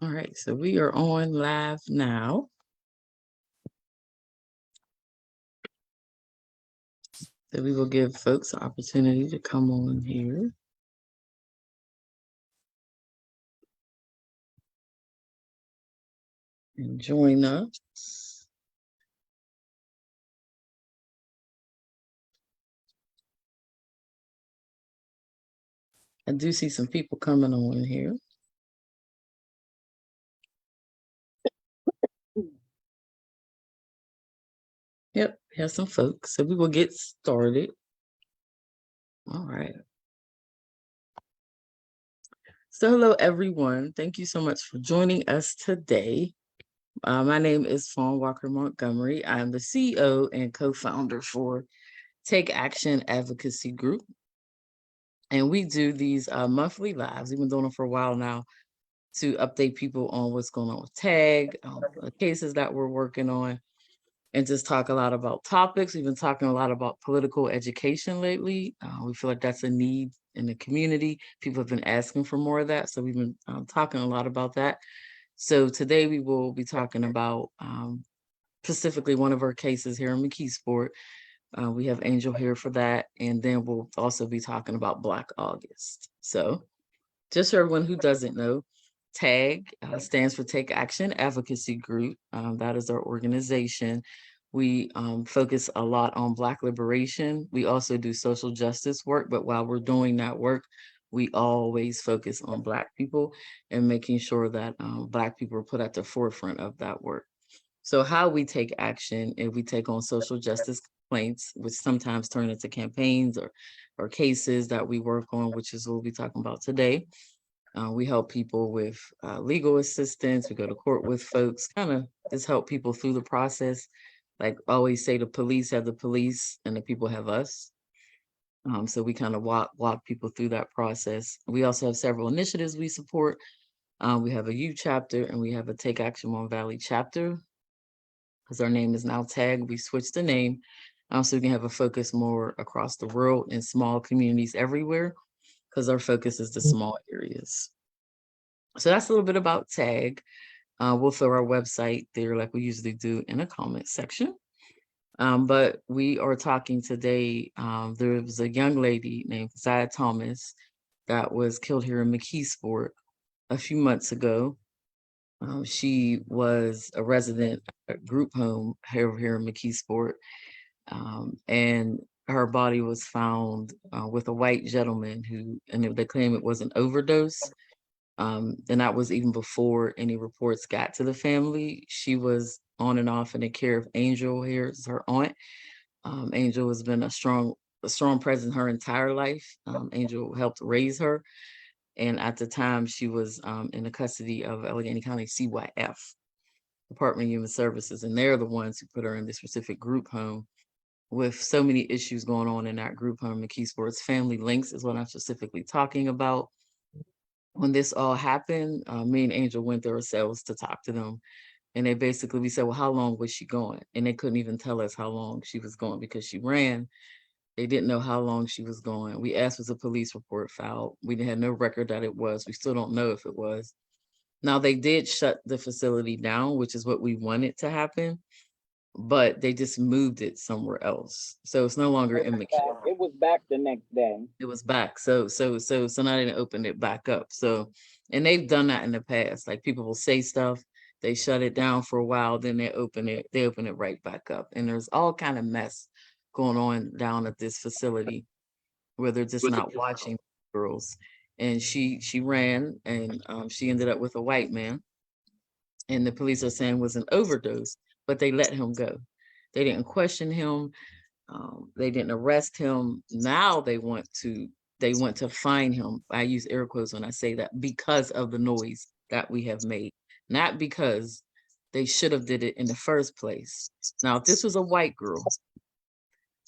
All right, so we are on live now. So we will give folks an opportunity to come on here. And join us. I do see some people coming on here. Yep, have some folks. So we will get started. All right. So hello, everyone. Thank you so much for joining us today. My name is Fawn Walker Montgomery. I'm the CEO and co-founder for Take Action Advocacy Group. And we do these monthly lives. We've been doing them for a while now to update people on what's going on with TAAG, the cases that we're working on, and just talk a lot about topics. We've been talking a lot about political education lately. We feel like that's a need in the community. People have been asking for more of that. So we've been talking a lot about that. So today we will be talking about specifically one of our cases here in McKeesport. We have Angel here for that. And then we'll also be talking about Black August. So just for everyone who doesn't know, TAG stands for Take Action Advocacy Group. That is our organization. We focus a lot on Black liberation. We also do social justice work, but while we're doing that work, we always focus on Black people and making sure that Black people are put at the forefront of that work. So how we take action, if we take on social justice complaints, which sometimes turn into campaigns or cases that we work on, which is what we'll be talking about today. We help people with legal assistance. We go to court with folks, kind of just help people through the process. Like I always say, the police have the police and the people have us. So we kind of walk people through that process. We also have several initiatives we support. We have a youth chapter and we have a Take Action Mon Valley chapter. Because our name is now TAG, we switched the name so we can have a focus more across the world in small communities everywhere, because our focus is the small areas. So that's a little bit about TAG. We'll throw our website there like we usually do in a comment section. But we are talking today, there was a young lady named Kaziyah Thomas that was killed here in McKeesport a few months ago. She was a resident at group home here in McKeesport, and her body was found with a white gentleman and they claim it was an overdose. And that was even before any reports got to the family. She was on and off in the care of Angel here, is her aunt. Angel has been a strong presence her entire life. Angel helped raise her. And at the time, she was in the custody of Allegheny County CYF, Department of Human Services. And they're the ones who put her in this specific group home with so many issues going on in that group home. McKeesport's family links is what I'm specifically talking about. When this all happened, me and Angel went there ourselves to talk to them. And we said, well, how long was she going? And they couldn't even tell us how long she was going because she ran. They didn't know how long she was going. We asked, was a police report filed? We had no record that it was. We still don't know if it was. Now, they did shut the facility down, which is what we wanted to happen, but they just moved it somewhere else. So it's no longer in McKeesport. It was back the next day. It was back. So now they opened it back up. So, and they've done that in the past. Like people will say stuff, they shut it down for a while, then they open it right back up. And there's all kind of mess going on down at this facility where they're just not watching girls. And she ran and she ended up with a white man. And the police are saying it was an overdose, but they let him go. They didn't question him. They didn't arrest him. Now they want to fine him. I use air quotes when I say that, because of the noise that we have made, not because they should have did it in the first place. Now, if this was a white girl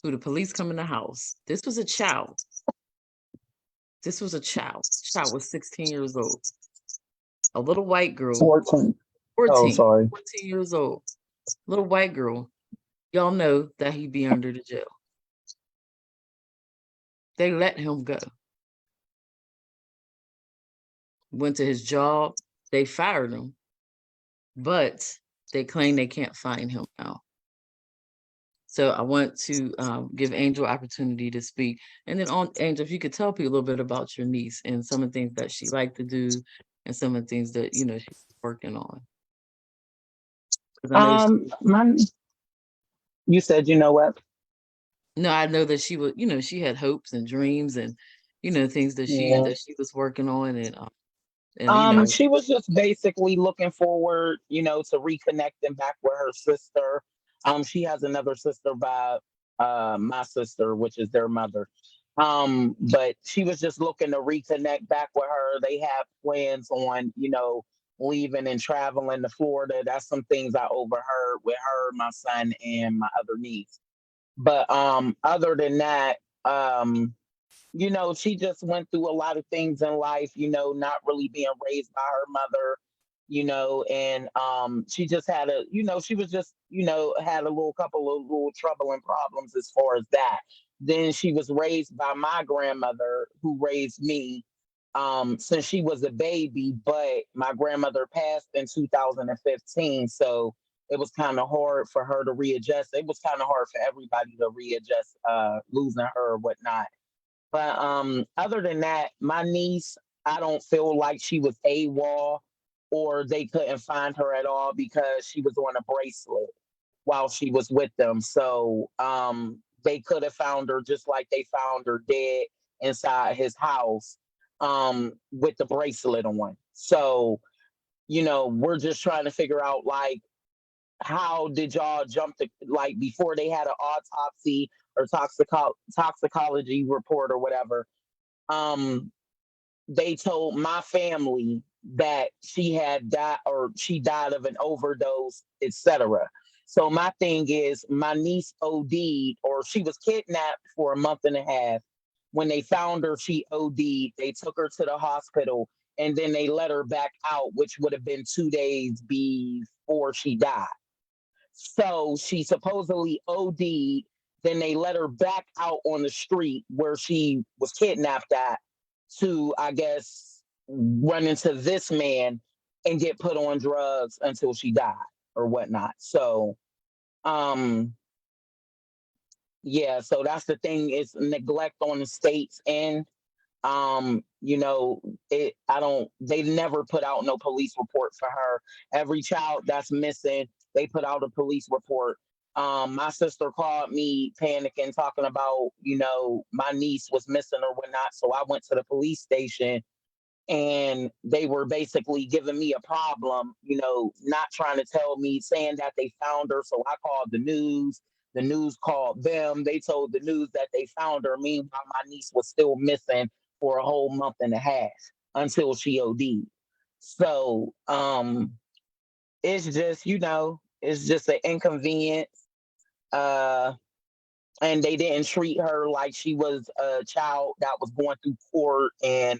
who the police come in the house, this was a child. This was a child. The child was 16 years old. A little white girl. 14. 14. Oh, sorry. 14 years old. Little white girl. Y'all know that he'd be under the jail. They let him go. Went to his job, They fired him, but they claim they can't find him now. So I want to give Angel opportunity to speak. And then on Angel, if you could tell people a little bit about your niece and some of the things that she liked to do and some of the things that, she's working on. 'Cause I know My you said you know what? I know that she was, she had hopes and dreams and, things that Yeah. she was working on and She was just basically looking forward, to reconnecting back with her sister. She has another sister by my sister, which is their mother. But she was just looking to reconnect back with her. They have plans on, leaving and traveling to Florida. That's some things I overheard with her, my son, and my other niece. But other than that, she just went through a lot of things in life, not really being raised by her mother, and she just had she was just, had a little couple of little trouble and problems as far as that. Then she was raised by my grandmother who raised me since she was a baby, but my grandmother passed in 2015. So it was kind of hard for her to readjust. It was kind of hard for everybody to readjust losing her or whatnot. But other than that, my niece, I don't feel like she was AWOL or they couldn't find her at all because she was on a bracelet while she was with them. So they could have found her just like they found her dead inside his house with the bracelet on. So, we're just trying to figure out like how did y'all jump to like before they had an autopsy or toxicology report or whatever. Um, they told my family that she had died or she died of an overdose, etc. So my thing is, my niece OD'd or she was kidnapped for a month and a half. When they found her, she OD'd. They took her to the hospital and then they let her back out, which would have been 2 days before she died. So she supposedly OD'd. Then they let her back out on the street where she was kidnapped at to, I guess, run into this man and get put on drugs until she died or whatnot. So, um, yeah, so that's the thing is neglect on the state's end. It I don't they never put out no police report for her. Every child that's missing, they put out a police report. My sister called me panicking, talking about, my niece was missing or whatnot. So I went to the police station and they were basically giving me a problem, not trying to tell me, saying that they found her. So I called the news. The news called them. They told the news that they found her. Meanwhile, my niece was still missing for a whole month and a half until she OD'd. So it's just, it's just an inconvenience. Uh, and they didn't treat her like she was a child that was going through court and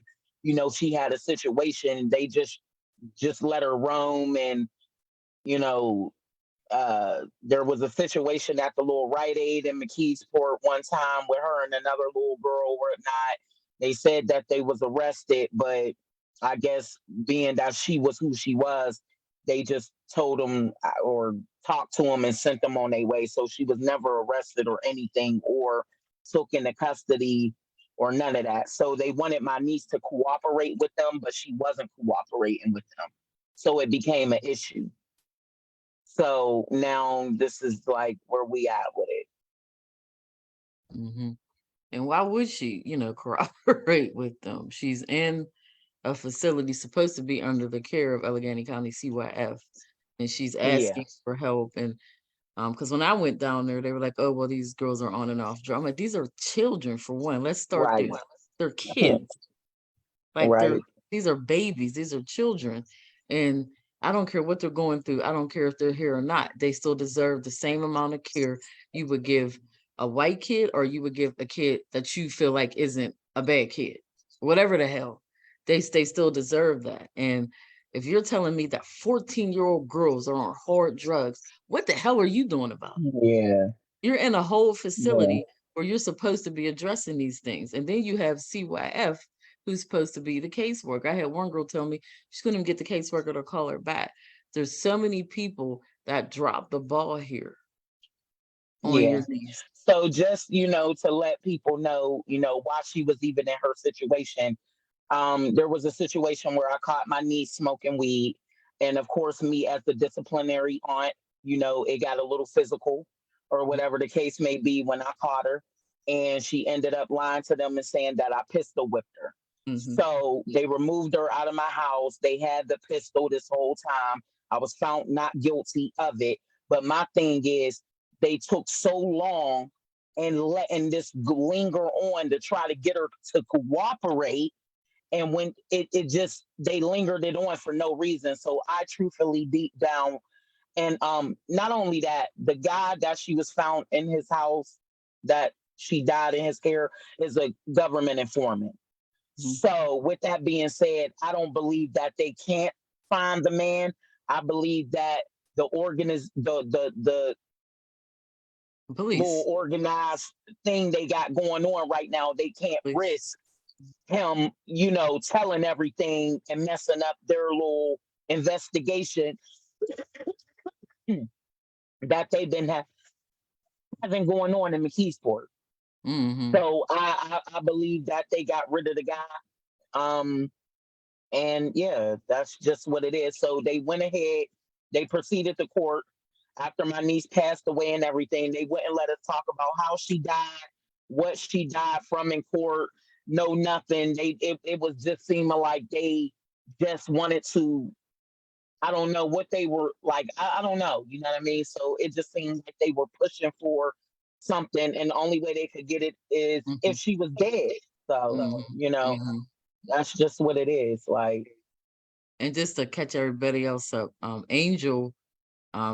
she had a situation. They just let her roam. And you know there was a situation at the little Rite Aid in McKeesport one time with her and another little girl or not. They said that they was arrested, but I guess being that she was who she was, they just told them or talked to them and sent them on their way. So she was never arrested or anything or took into custody or none of that. So they wanted my niece to cooperate with them, but she wasn't cooperating with them. So it became an issue. So now this is like where we at with it. hmm and why would she, cooperate with them? She's in a facility supposed to be under the care of Allegheny County CYF, and she's Yeah, asking for help. And because when I went down there, they were like, "Oh, well, these girls are on and off drugs." I'm like, "These are children for one. Let's start right, there. They're kids. Like right. these are babies. These are children, and I don't care what they're going through. I don't care if they're here or not. They still deserve the same amount of care you would give a white kid or you would give a kid that you feel like isn't a bad kid. Whatever the hell, they still deserve that. And if you're telling me that 14-year-old girls are on hard drugs, what the hell are you doing about it? Yeah, You're in a whole yeah, facility where you're supposed to be addressing these things, and then you have CYF who's supposed to be the caseworker. I had one girl tell me she couldn't even get the caseworker to call her back. There's so many people that drop the ball here on Yeah. your niece. So just, to let people know, why she was even in her situation. There was a situation where I caught my niece smoking weed. And of course, me as the disciplinary aunt, it got a little physical or whatever the case may be when I caught her. And she ended up lying to them and saying that I pistol whipped her. Mm-hmm. So they removed her out of my house. They had the pistol this whole time. I was found not guilty of it. But my thing is, they took so long and letting this linger on to try to get her to cooperate, and when it just they lingered it on for no reason. So I truthfully deep down, and not only that, the guy that she was found in his house, that she died in his care, is a government informant. So with that being said, I don't believe that they can't find the man. I believe that the little Police. organized thing they got going on right now, they can't Police. risk him, telling everything and messing up their little investigation that they've been having going on in McKeesport. Mm-hmm. So I believe that they got rid of the guy. Um, and yeah, that's just what it is. So they went ahead, they proceeded to court after my niece passed away and everything. They wouldn't let us talk about how she died, what she died from in court. No, nothing. It was just seeming like they just wanted to. I don't know what they were like. I don't know. You know what I mean? So it just seemed like they were pushing for something, and the only way they could get it is Mm-hmm. if she was dead. So Mm-hmm. Mm-hmm. that's just what it is. Like, And just to catch everybody else up, Angel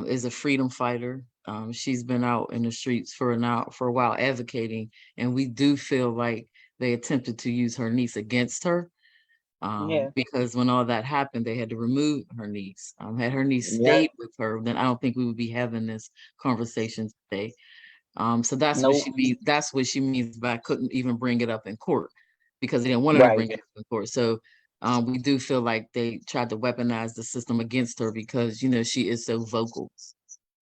is a freedom fighter. She's been out in the streets for a while advocating, and we do feel like they attempted to use her niece against her. yeah, Because when all that happened, they had to remove her niece. Had her niece yeah, stayed with her, then I don't think we would be having this conversation today. So nope, that's what she means by couldn't even bring it up in court because they didn't want her to right, bring it up in court. So we do feel like they tried to weaponize the system against her because she is so vocal.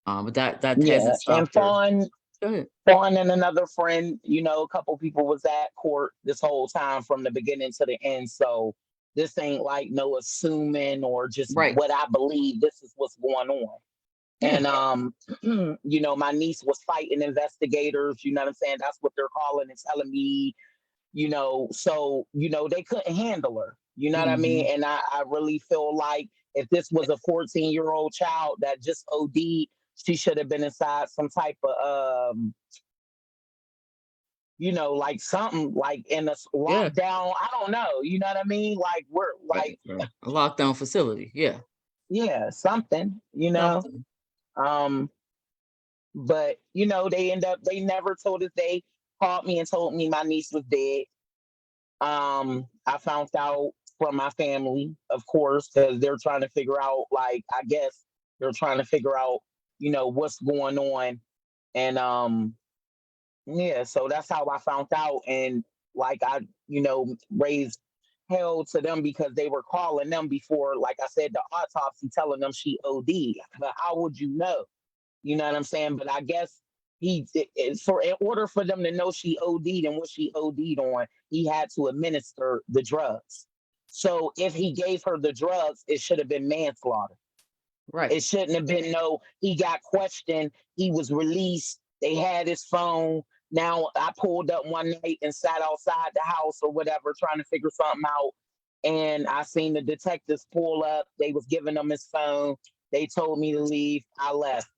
But that yeah. hasn't And stopped her. Go ahead. Fawn and another friend, a couple people was at court this whole time from the beginning to the end. So this ain't like no assuming or just Right. what I believe. This is what's going on. Yeah. And my niece was fighting investigators. You know what I'm saying? That's what they're calling and telling me. So they couldn't handle her. You know what I mean? Hmm. And I really feel like if this was a 14-year-old child that just OD'd, she should have been inside some type of like something like in a Yeah. lockdown. I don't know. You know what I mean? Like we're like, Right. A lockdown facility. Yeah. yeah, something. Something. Um, but they never told us. They called me and told me my niece was dead. I found out from my family, of course, because they're trying to figure out. Like, I guess they're trying to figure out, what's going on, and yeah, so that's how I found out. And like I, raised hell to them because they were calling them before, like I said, the autopsy telling them she OD. But how would you know? You know what I'm saying? But I guess in order for them to know she OD'd and what she OD'd on, he had to administer the drugs. So if he gave her the drugs, it should have been manslaughter. Right. It shouldn't have been no, he got questioned, he was released, they had his phone. Now I pulled up one night and sat outside the house or whatever, trying to figure something out. And I seen the detectives pull up. They was giving them his phone. They told me to leave. I left.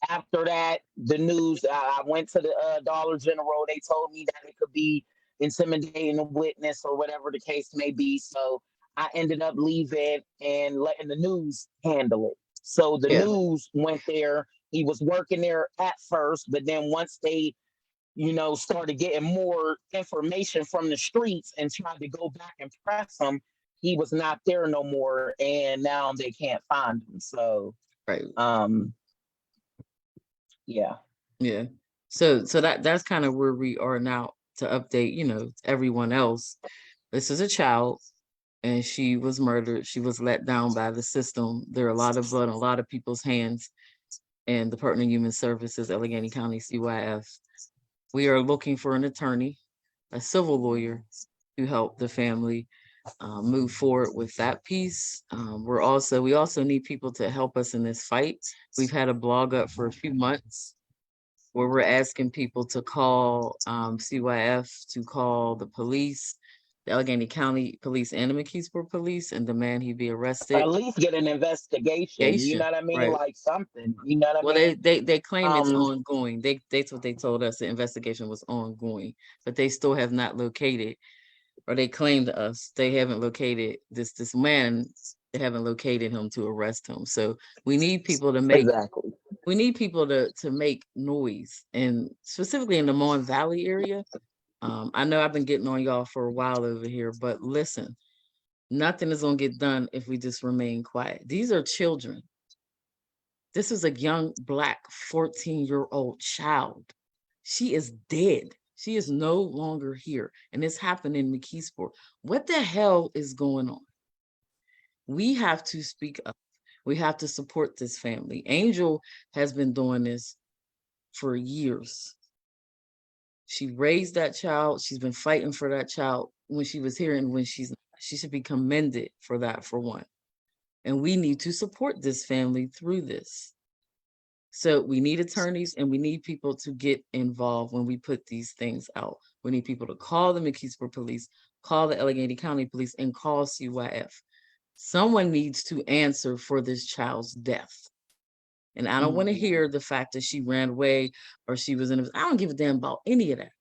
After that, the news, I went to the Dollar General. They told me that it could be intimidating a witness or whatever the case may be. So I ended up leaving and letting the news handle it. So the Yeah. news went there. He was working there at first, but then once they, started getting more information from the streets and tried to go back and press him, he was not there no more. And now they can't find him. So, Right. um, yeah. Yeah. So that's kind of where we are now to update, everyone else. This is a child, and she was murdered. She was let down by the system. There are a lot of blood on a lot of people's hands, and the Department of Human Services, Allegheny County CYF. We are looking for an attorney, a civil lawyer, to help the family move forward with that piece. We also need people to help us in this fight. We've had a blog up for a few months where we're asking people to call CYF, to call the police, the Allegheny County Police and the McKeesport Police, and demand he be arrested. At least get an investigation. You know what I mean? Right. Like something. You know what I Well, mean? they claim it's Um, ongoing. That's what they told us. The investigation was ongoing, but they still have not located, or they claim to us they haven't located this man. They haven't located him to arrest him. So we need people to make exactly. make noise, and specifically in the Mon Valley area. I know I've been getting on y'all for a while over here, but listen, nothing is gonna get done if we just remain quiet. These are children. This is a young black 14-year-old child. She is dead. She is no longer here. And this happened in McKeesport. What the hell is going on? We have to speak up. We have to support this family. Angel has been doing this for years. She raised that child. She's been fighting for that child when she was here and when she should be commended for that, for one. And we need to support this family through this. So we need attorneys and we need people to get involved when we put these things out. We need people to call the McKeesport Police, call the Allegheny County Police, and call CYF. Someone needs to answer for this child's death. And I don't want to hear the fact that she ran away or she was in I don't give a damn about any of that.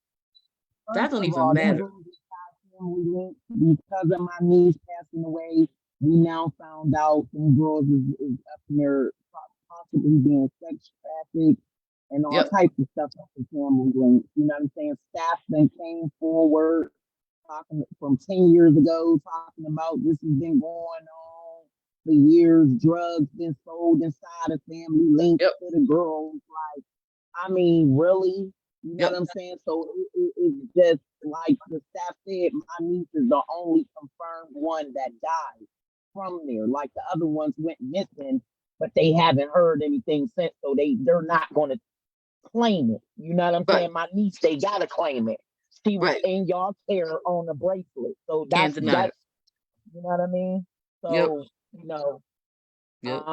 That First don't of even all, that matter. goes to family link because of my niece passing away. We now found out some girls is up in there possibly being sex trafficked and all Yep. types of stuff up the family link. You know what I'm saying? Staff then came forward talking from 10 years ago, talking about this has been going on for years. Drugs been sold inside of family links Yep. to the girls. Like, I mean, really? You know Yep. what I'm saying? So it's just like the staff said, my niece is the only confirmed one that died from there. Like the other ones went missing, but they haven't heard anything since. So they're not going to claim it. You know what I'm Right. saying? My niece, they got to claim it. She was Right. in y'all care on a bracelet. So Can't deny it. that's you know what I mean? Yep. So, you know, Yep.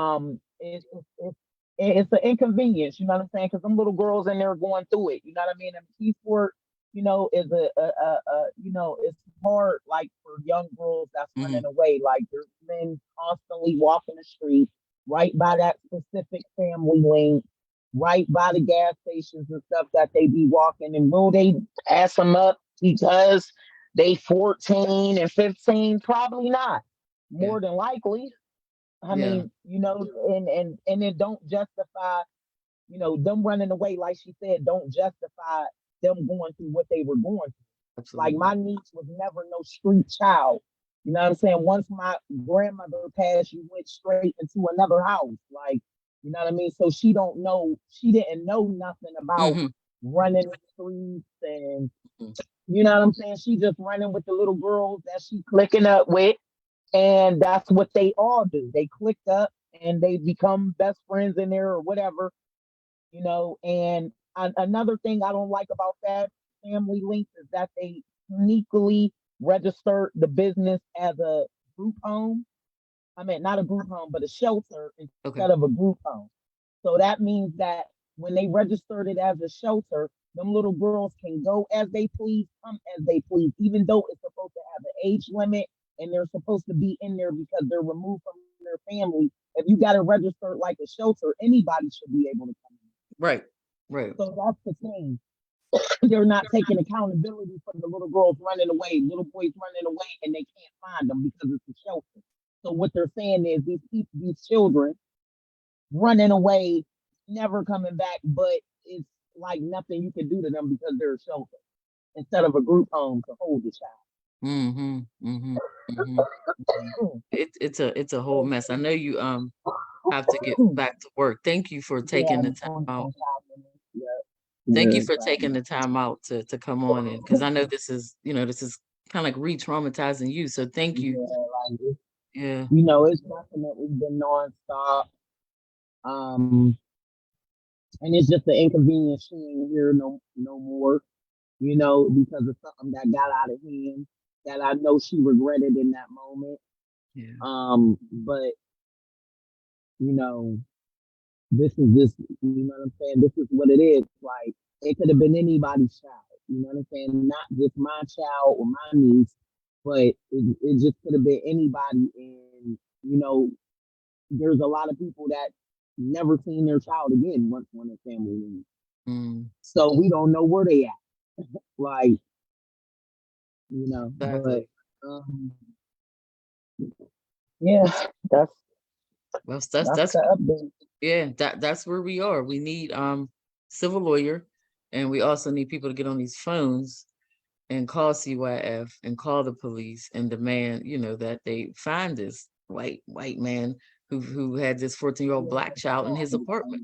it's an inconvenience, you know what I'm saying? Because them little girls in there going through it, you know what I mean? And Keysport, is it's hard like for young girls that's running Mm-hmm. away. Like there's men constantly walking the street right by that specific family link, right by the gas stations and stuff that they be walking. And will they pass them up because they 14 and 15? Probably not. Yeah. More than likely. I Yeah. mean, and it don't justify, them running away, like she said, don't justify them going through what they were going through. Like Absolutely. my niece was never no street child. You know what I'm saying? Once my grandmother passed, she went straight into another house. Like, you know what I mean? So she didn't know nothing about Mm-hmm. running the streets and Mm-hmm. you know what I'm saying? She just running with the little girls that she clicking up with. And that's what they all do. They click up and they become best friends in there or whatever, And another thing I don't like about that family links is that they sneakily register the business as a group home. I mean, not a group home, but a shelter Okay. instead of a group home. So that means that when they registered it as a shelter, them little girls can go as they please, come as they please, even though it's supposed to have an age limit and they're supposed to be in there because they're removed from their family. If you got to register like a shelter, anybody should be able to come in. Right. Right. So that's the thing. They're not taking accountability for the little girls running away, little boys running away, and they can't find them because it's a shelter. So what they're saying is these children running away, never coming back, but it's like nothing you can do to them because they're a shelter instead of a group home to hold the child. Mm-hmm. Mm-hmm. Mm-hmm. Mm-hmm. It's a whole So, mess. I know you have to get back to work. Thank you for yeah, taking the I'm time on out. 5 minutes. Yeah, Thank yeah, you for taking probably. the time out to come on in, because I know this is kind of like re-traumatizing you. So thank you. Yeah, like Yeah. it's definitely been nonstop. Um, and it's just an inconvenience she ain't here no more. Because of something that got out of hand that I know she regretted in that moment. Yeah. But you know, this is just what I'm saying. This is what it is. Like it could have been anybody's child. You know what I'm saying? Not just my child or my niece, but it just could have been anybody. And there's a lot of people that never seen their child again once when their family leaves. Mm, So we don't know where they at. Like but exactly. um, yeah, that's Well, that's that's the update. yeah, that's where we are. We need civil lawyer, and we also need people to get on these phones and call CYF and call the police and demand, that they find this white man who had this 14-year-old black child in his apartment.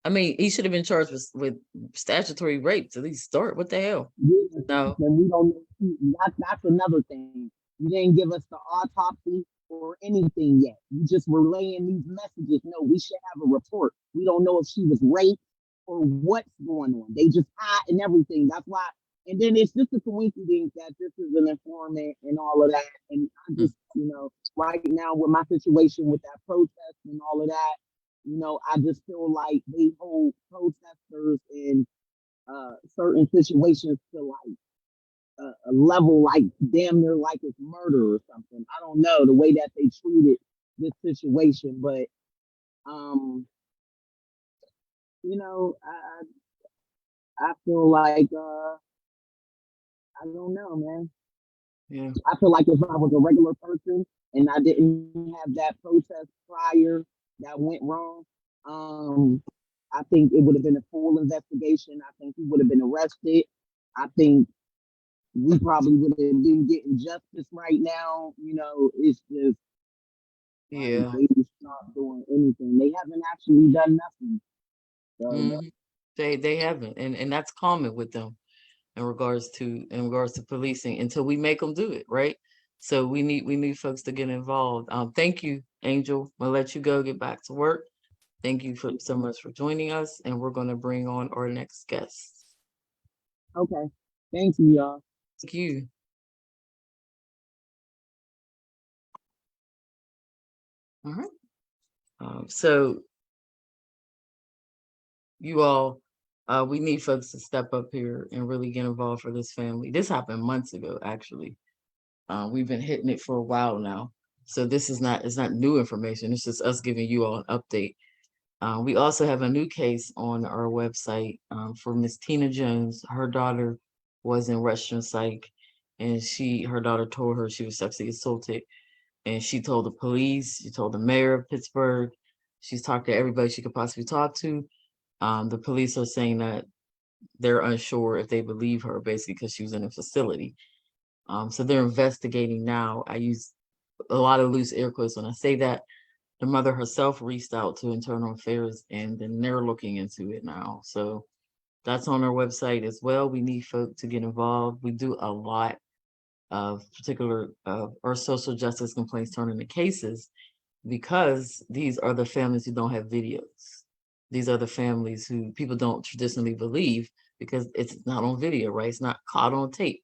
I mean, he should have been charged with statutory rape to at least start. What the hell? Yeah, No. and we don't know. That's another thing. You didn't give us the autopsy or anything yet. You just relaying these messages. No, we should have a report. We don't know if she was raped or what's going on. They just hide and everything. That's why. And then it's just a coincidence that this is an informant and all of that. And I Mm, just, right now with my situation with that protest and all of that, I just feel like they hold protesters in certain situations to like a level like damn near like it's murder or something. I don't know the way that they treated this situation, but um, I feel like I don't know, man. yeah. I feel like if I was a regular person and I didn't have that protest prior that went wrong, um, I think it would have been a full investigation. I think he would have been arrested. I think we probably would have been getting justice right now. It's just like Yeah. they just not doing anything. They haven't actually done nothing. So Hmm. They haven't, and that's common with them in regards to policing until we make them do it, right? So we need folks to get involved. Thank you, Angel. I'll let you go get back to work. Thank you for so much for joining us, and we're going to bring on our next guest. okay, thank you, y'all. Thank you. All right. So you all, we need folks to step up here and really get involved for this family. This happened months ago, actually. We've been hitting it for a while now. So this is not it's not new information. It's just us giving you all an update. We also have a new case on our website for Miss Tina Jones. Her daughter was in Western Psych, and her daughter told her she was sexually assaulted, and she told the police. She told the mayor of Pittsburgh. She's talked to everybody she could possibly talk to. The police are saying that they're unsure if they believe her, basically because she was in a facility. So they're investigating now. I use a lot of loose air quotes when I say that. The mother herself reached out to Internal Affairs, and then they're looking into it now. So that's on our website as well. We need folk to get involved. We do a lot of particular or social justice complaints turn into cases because these are the families who don't have videos. These are the families who people don't traditionally believe because it's not on video, right? It's not caught on tape.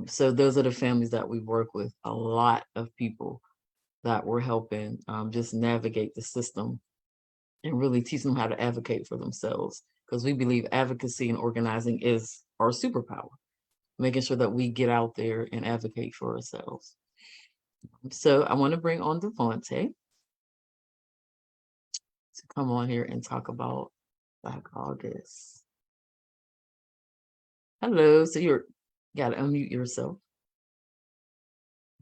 So those are the families that we work with. A lot of people that we're helping just navigate the system and really teach them how to advocate for themselves. Because we believe advocacy and organizing is our superpower, making sure that we get out there and advocate for ourselves. So I want to bring on Devontae to come on here and talk about Black August. Hello. So you got to unmute yourself.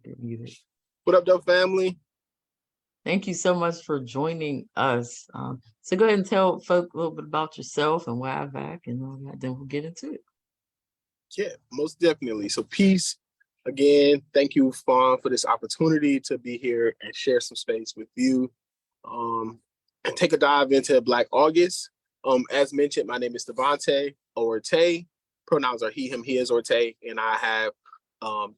You're muted. What up, though, family? Thank you so much for joining us. So go ahead and tell folk a little bit about yourself and why back and all that. Then we'll get into it. Yeah, most definitely. So peace. Again, thank you, Fawn, for this opportunity to be here and share some space with you and take a dive into Black August. As mentioned, my name is Devontae Orte. Pronouns are he, him, his, Orte, and I have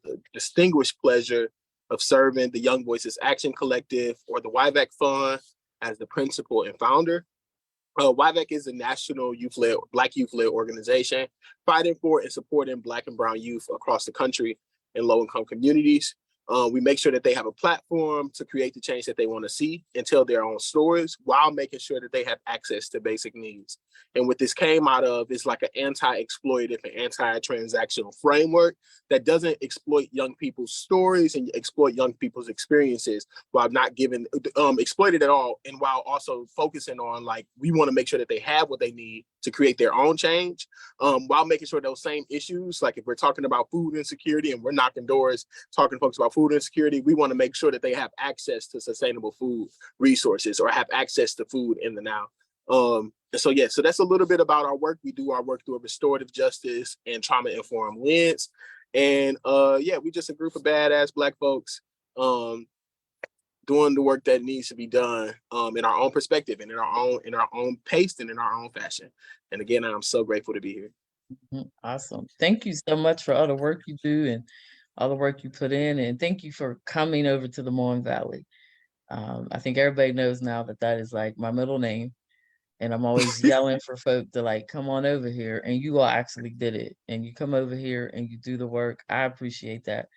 the distinguished pleasure of serving the Young Voices Action Collective, or the YVAC Fund, as the principal and founder. YVAC is a national Black youth-led organization fighting for and supporting Black and brown youth across the country in low-income communities. We make sure that they have a platform to create the change that they want to see and tell their own stories, while making sure that they have access to basic needs. And what this came out of is like an anti-exploitative and anti-transactional framework that doesn't exploit young people's stories and exploit young people's experiences, while not giving exploited at all, and while also focusing on, like, we want to make sure that they have what they need to create their own change, while making sure those same issues, like if we're talking about food insecurity and we're knocking doors talking to folks about food insecurity, we want to make sure that they have access to sustainable food resources, or have access to food in the now. And so, yeah, so that's a little bit about our work. We do our work through a restorative justice and trauma-informed lens. And yeah, we just a group of badass Black folks doing the work that needs to be done in our own perspective and in our own pace and in our own fashion. And again, I'm so grateful to be here. Awesome. Thank you so much for all the work you do and all the work you put in. And thank you for coming over to the Mon Valley. I think everybody knows now that that is like my middle name. And I'm always yelling for folk to like, come on over here. And you all actually did it. And you come over here and you do the work. I appreciate that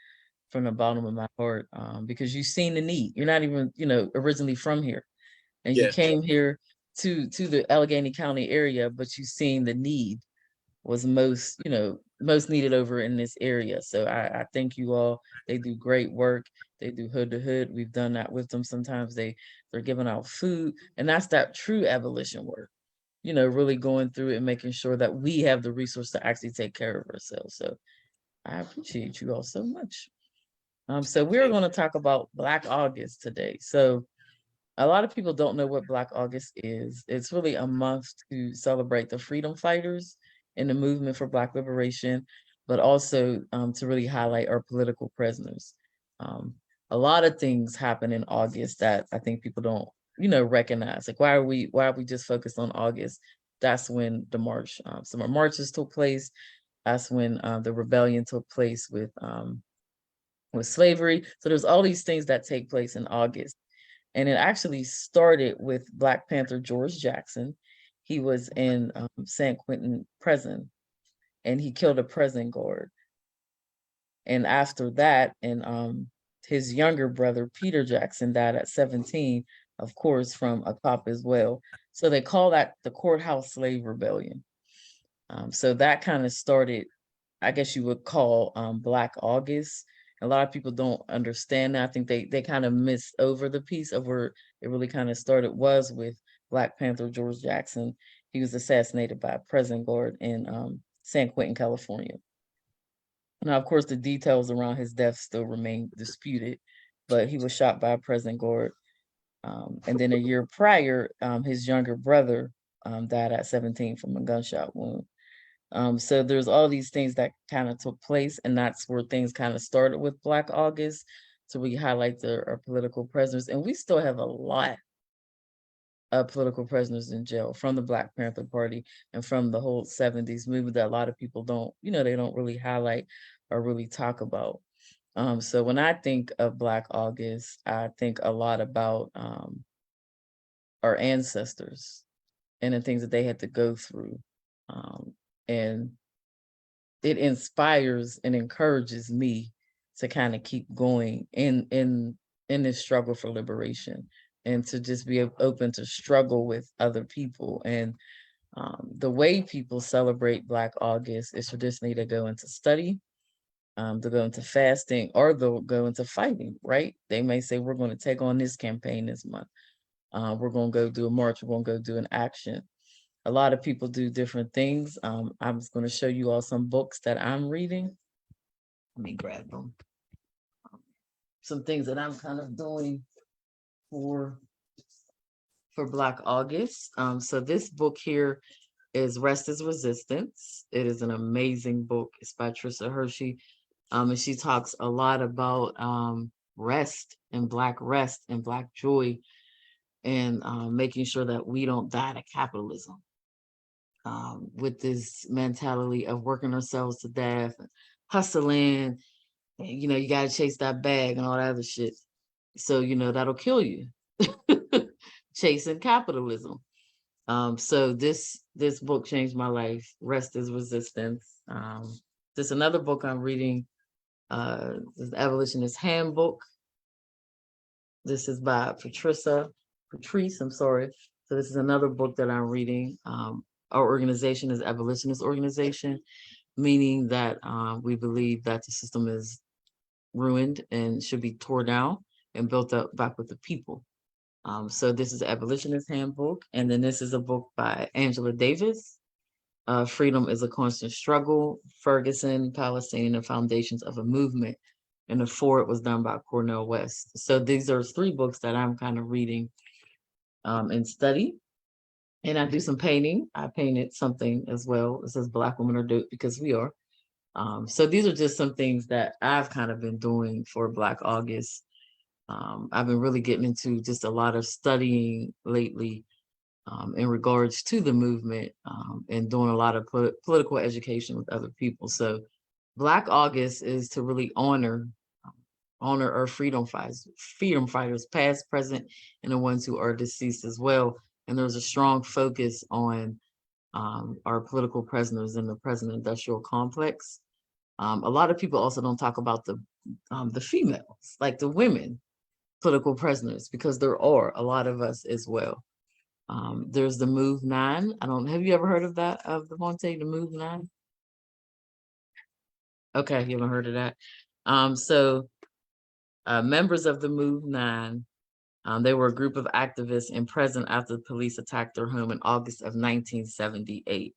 from the bottom of my heart, because you've seen the need. You're not even, originally from here. And you Yeah. came here to the Allegheny County area, but you've seen the need was most needed over in this area. So I thank you all. They do great work. They do hood to hood. We've done that with them. Sometimes they're giving out food, and that's that true abolition work, really going through it and making sure that we have the resource to actually take care of ourselves. So I appreciate you all so much. So we're going to talk about Black August today. So a lot of people don't know what Black August is. It's really a month to celebrate the freedom fighters in the movement for Black liberation, but also to really highlight our political prisoners. A lot of things happen in August that I think people don't, recognize. Like, why are we just focused on August? That's when the march, some marches took place. That's when the rebellion took place with slavery. So there's all these things that take place in August. And it actually started with Black Panther George Jackson. He was in San Quentin prison, and he killed a prison guard. And after that, and his younger brother, Peter Jackson, died at 17, of course, from a cop as well. So they call that the Courthouse Slave Rebellion. So that kind of started, I guess you would call Black August. A lot of people don't understand that. I think they kind of missed over the piece of where it really kind of started was with Black Panther George Jackson. He was assassinated by a prison guard in San Quentin, California. Now, of course, the details around his death still remain disputed, but he was shot by a prison guard. And then a year prior, his younger brother died at 17 from a gunshot wound. So there's all these things that kind of took place, and that's where things kind of started with Black August. So we highlight our political prisoners, and we still have a lot of political prisoners in jail from the Black Panther Party and from the whole 70s movement that a lot of people don't, they don't really highlight or really talk about. So when I think of Black August, I think a lot about our ancestors and the things that they had to go through. And it inspires and encourages me to kind of keep going in this struggle for liberation, and to just be open to struggle with other people. And the way people celebrate Black August is traditionally to go into study, to go into fasting, or they'll go into fighting, right? They may say, we're going to take on this campaign this month. We're going to go do a march. We're going to go do an action. A lot of people do different things. I'm just going to show you all some books that I'm reading. Let me grab them. Some things that I'm kind of doing for Black August. So this book here is Rest is Resistance. It is an amazing book. It's by Trisha Hershey. And she talks a lot about rest and Black joy, and making sure that we don't die to capitalism. With this mentality of working ourselves to death, hustling, you know, you got to chase that bag and all that other shit. So, you know, that'll kill you. Chasing capitalism. So this book changed my life. Rest is Resistance. There's another book I'm reading, the Abolitionist Handbook. This is by Patrice, I'm sorry. So this is another book that I'm reading. Our organization is abolitionist organization, meaning that we believe that the system is ruined and should be torn down and built up back with the people. So this is the Abolitionist Handbook, and then this is a book by Angela Davis. Freedom is a Constant Struggle, Ferguson, Palestine, and Foundations of a Movement. And the fourth was done by Cornel West. So these are three books that I'm kind of reading and study. And I do some painting. I painted something as well. It says Black Women Are Dope because we are. So these are just some things that I've kind of been doing for Black August. I've been really getting into just a lot of studying lately in regards to the movement and doing a lot of political education with other people. So Black August is to really honor our freedom fighters, past, present, and the ones who are deceased as well. And there's a strong focus on our political prisoners in the present industrial complex. A lot of people also don't talk about the females, like the women political prisoners, because there are a lot of us as well. There's the Move 9. Have you ever heard of that, of the Monte, the Move 9? Okay, you haven't heard of that. So members of the Move 9, they were a group of activists and present after the police attacked their home in August of 1978.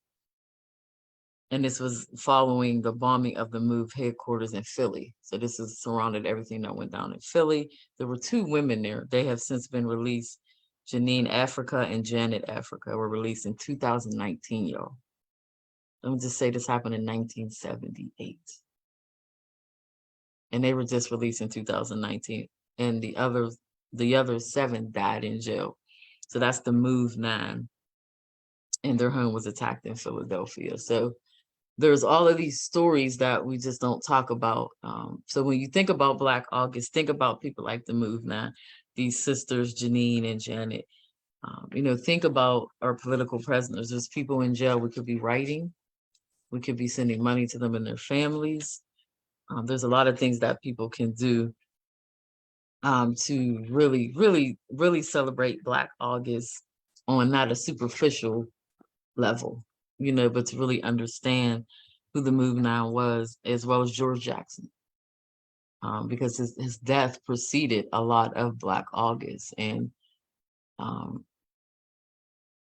And this was following the bombing of the Move headquarters in Philly. So this is surrounded everything that went down in Philly. There were two women there. They have since been released. Janine Africa and Janet Africa were released in 2019, y'all. Let me just say this happened in 1978. And they were just released in 2019. And the other 7 died in jail. So that's the Move 9. And their home was attacked in Philadelphia. So there's all of these stories that we just don't talk about. So when you think about Black August, think about people like the Move 9, these sisters, Janine and Janet. Think about our political prisoners. There's people in jail we could be writing. We could be sending money to them and their families. There's a lot of things that people can do to really, really, really celebrate Black August on not a superficial level, but to really understand who the Move 9 was, as well as George Jackson, because his death preceded a lot of Black August. And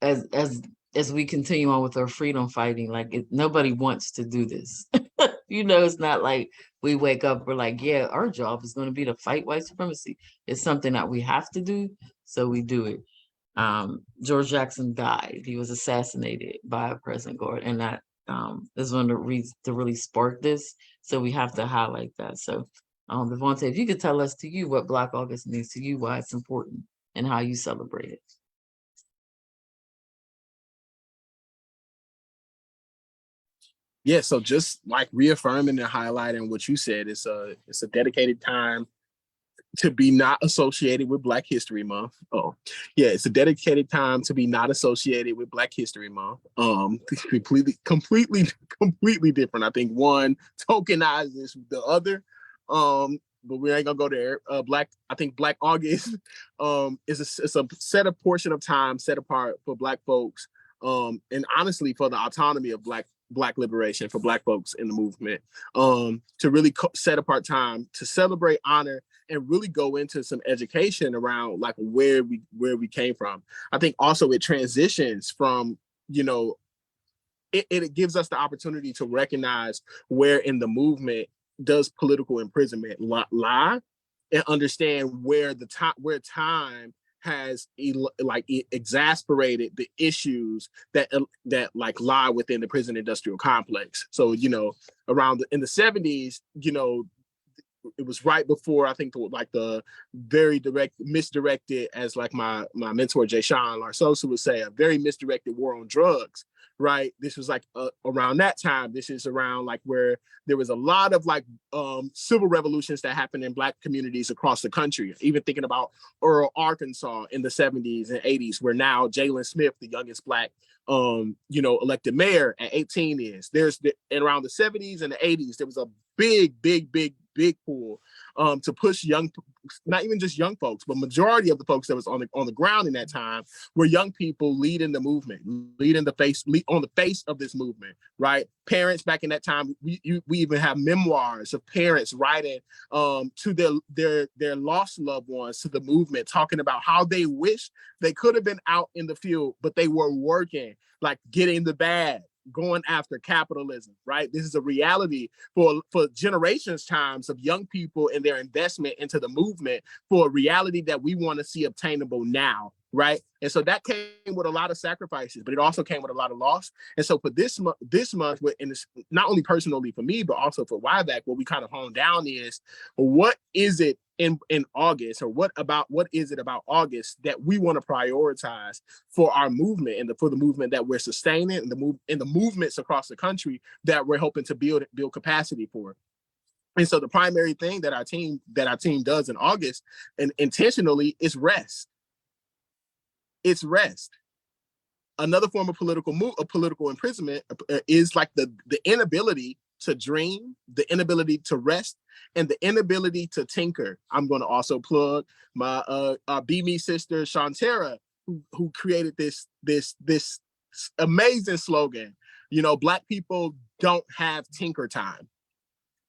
as we continue on with our freedom fighting, nobody wants to do this. It's not like we wake up, we're like, yeah, our job is going to be to fight white supremacy. It's something that we have to do, so we do it. George Jackson died. He was assassinated by a prison guard, and that is one of the reasons to really spark this. So we have to highlight that. So, Devontae, if you could tell us what Black August means to you, why it's important, and how you celebrate it. Yeah, so just like reaffirming and highlighting what you said, it's a dedicated time to be not associated with Black History Month. Oh, yeah, it's a dedicated time to be not associated with Black History Month. Completely different. I think one tokenizes the other. But we ain't gonna go there. I think Black August is a set a portion of time set apart for Black folks, and honestly for the autonomy of Black liberation for Black folks in the movement, to really set apart time to celebrate, honor, and really go into some education around like where we came from. I think also it transitions from, it gives us the opportunity to recognize where in the movement does political imprisonment lie, and understand where time has exasperated the issues that lie within the prison industrial complex. So around in the 70s, it was right before, I think, the very misdirected, as like my mentor Jay Sean Larsosa would say, a very misdirected war on drugs, right? This was like around that time. This is around like where there was a lot of like civil revolutions that happened in Black communities across the country. Even thinking about Earl, Arkansas in the 70s and 80s, where now Jalen Smith, the youngest Black elected mayor at 18 is. And around the 70s and the 80s, there was a big pull to push not even just young folks, but majority of the folks that was on the ground in that time were young people leading the movement, leading the face on the face of this movement, right? Parents back in that time, we even have memoirs of parents writing to their lost loved ones to the movement, talking about how they wish they could have been out in the field, but they were working, like getting the bag, going after capitalism, right? This is a reality for generations times of young people and their investment into the movement for a reality that we want to see obtainable now, right? And so that came with a lot of sacrifices, but it also came with a lot of loss. And so for this month, and it's not only personally for me, but also for YVAC, what we kind of honed down is, what is it in August, or what is it about August that we want to prioritize for our movement and for the movement that we're sustaining and the movements across the country that we're hoping to build capacity for. And so the primary thing that our team does in August, and intentionally, is rest. It's rest. Another form of political imprisonment is like the inability to dream, the inability to rest, and the inability to tinker. I'm going to also plug my Be Me sister Shantara, who created this amazing slogan. Black people don't have tinker time.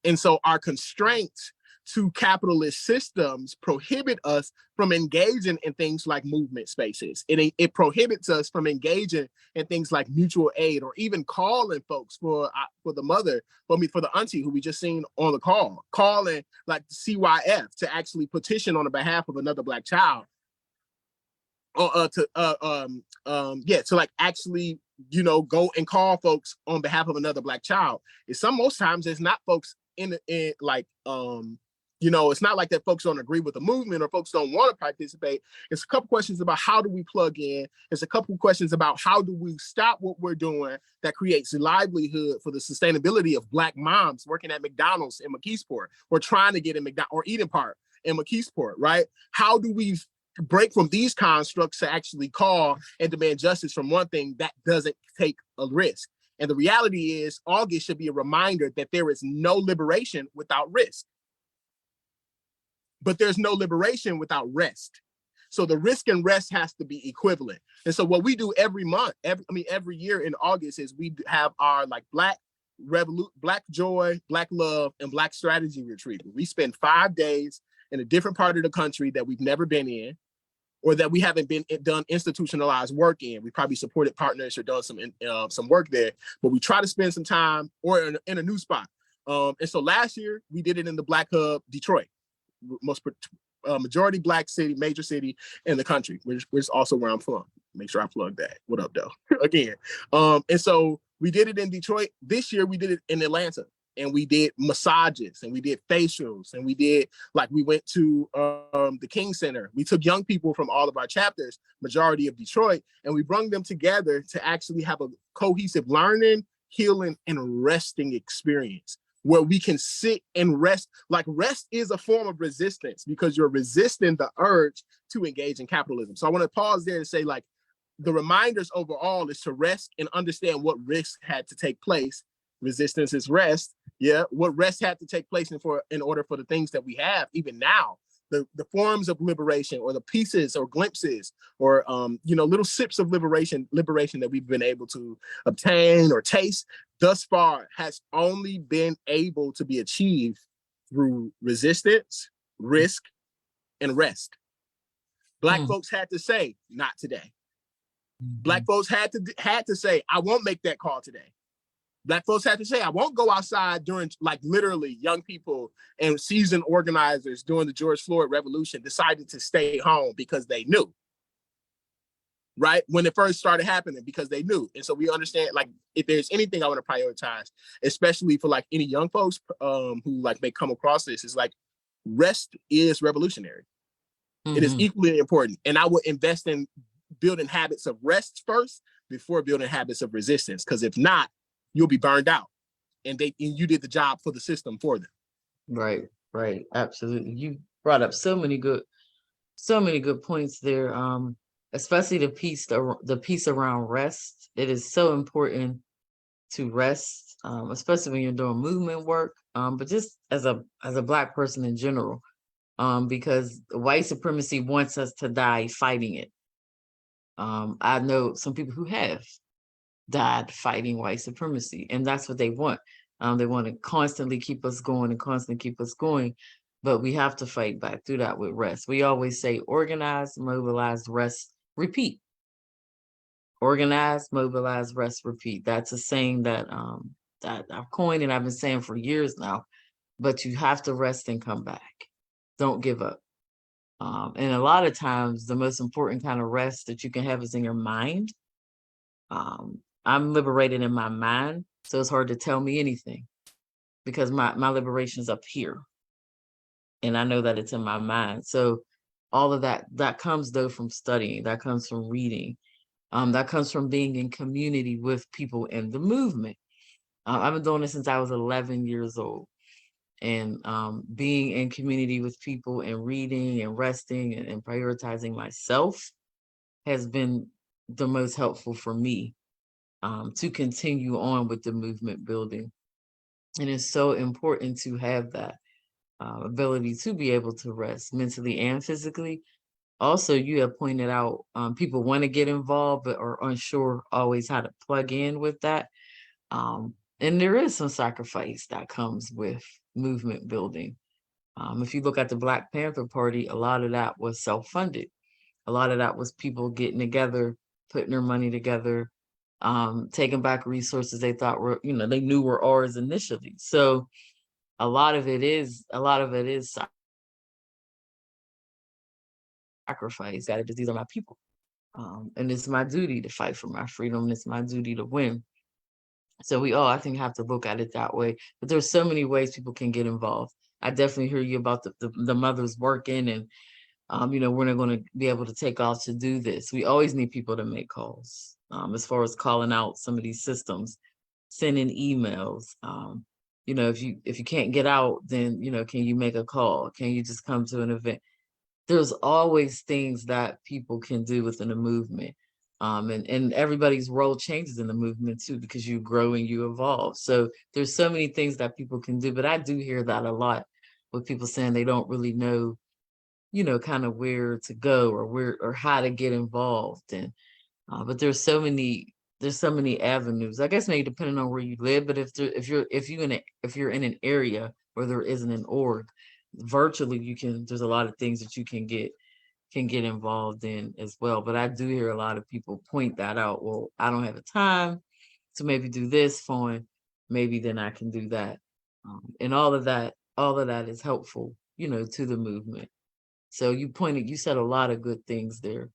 And so our constraints to capitalist systems prohibit us from engaging in things like movement spaces. It prohibits us from engaging in things like mutual aid, or even calling folks for the auntie who we just seen on the call, calling like CYF to actually petition on the behalf of another Black child. To like actually, go and call folks on behalf of another Black child. Most times it's not folks it's not like that folks don't agree with the movement or folks don't want to participate. It's a couple questions about how do we plug in. It's a couple questions about how do we stop what we're doing that creates a livelihood for the sustainability of Black moms working at McDonald's in McKeesport, or trying to get in McDonald's or Eden Park in McKeesport, right? How do we break from these constructs to actually call and demand justice from one thing that doesn't take a risk? And the reality is, August should be a reminder that there is no liberation without risk. But there's no liberation without rest. So the risk and rest has to be equivalent. And so what we do every year in August is we have our like Black Joy, Black Love, and Black Strategy retreat. We spend 5 days in a different part of the country that we've never been in, or that we haven't done institutionalized work in. We probably supported partners or done some work there, but we try to spend some time or in a new spot. And so last year we did it in the Black Hub, Detroit, most majority Black city, major city in the country, which is also where I'm from. Make sure I plug that. What up, though? Again. And so we did it in Detroit. This year we did it in Atlanta. And we did massages, and we did facials, and we went to the King Center. We took young people from all of our chapters, majority of Detroit, and we brought them together to actually have a cohesive learning, healing, and resting experience where we can sit and rest. Like, rest is a form of resistance because you're resisting the urge to engage in capitalism. So I want to pause there and say, like, the reminders overall is to rest and understand what risk had to take place. Resistance is rest. Yeah, what rest had to take place in order for the things that we have, even now, the forms of liberation, or the pieces or glimpses, or little sips of liberation that we've been able to obtain or taste thus far, has only been able to be achieved through resistance, risk, and rest. Black folks had to say, not today. Black folks had to say, I won't make that call today. Black folks had to say, I won't go outside during, like, literally young people and seasoned organizers during the George Floyd revolution decided to stay home because they knew, right? When it first started happening, because they knew. And so we understand, like, if there's anything I want to prioritize, especially for like any young folks who like may come across this, is like, rest is revolutionary. It is equally important. And I would invest in building habits of rest first before building habits of resistance. Because if not, you'll be burned out, and you did the job for the system for them. Right, right, absolutely. You brought up so many good points there. Especially the piece around rest. It is so important to rest, especially when you're doing movement work. But just as a Black person in general, because white supremacy wants us to die fighting it. I know some people who have died fighting white supremacy, and that's what they want. They want to constantly keep us going and constantly keep us going, but we have to fight back through that with rest. We always say organize, mobilize, rest, repeat. Organize, mobilize, rest, repeat. That's a saying that that I've coined and I've been saying for years now. But you have to rest and come back. Don't give up. And a lot of times, the most important kind of rest that you can have is in your mind. I'm liberated in my mind, so it's hard to tell me anything because my liberation is up here, and I know that it's in my mind. So all of that comes though from studying, that comes from reading, that comes from being in community with people in the movement. I've been doing this since I was 11 years old, and being in community with people and reading and resting and prioritizing myself has been the most helpful for me to continue on with the movement building. And it's so important to have that ability to be able to rest mentally and physically. Also, you have pointed out people want to get involved but are unsure always how to plug in with that. And there is some sacrifice that comes with movement building. If you look at the Black Panther Party, a lot of that was self-funded. A lot of that was people getting together, putting their money together, taking back resources they thought were, they knew were ours initially. So a lot of it is sacrifice. Got to just, these are my people. And it's my duty to fight for my freedom. And it's my duty to win. So we all, I think, have to look at it that way. But there's so many ways people can get involved. I definitely hear you about the mothers working and, we're not going to be able to take off to do this. We always need people to make calls as far as calling out some of these systems, sending emails. If you can't get out, then, can you make a call? Can you just come to an event? There's always things that people can do within a movement. And everybody's role changes in the movement too, because you grow and you evolve. So there's so many things that people can do, but I do hear that a lot with people saying they don't really know, kind of where to go or how to get involved. And but there's so many avenues. I guess maybe depending on where you live, but if you're in an area where there isn't an org, virtually there's a lot of things that you can get involved in as well. But I do hear a lot of people point that out. Well, I don't have the time to maybe do this, fine. Maybe then I can do that. And all of that is helpful, to the movement. So you said a lot of good things there.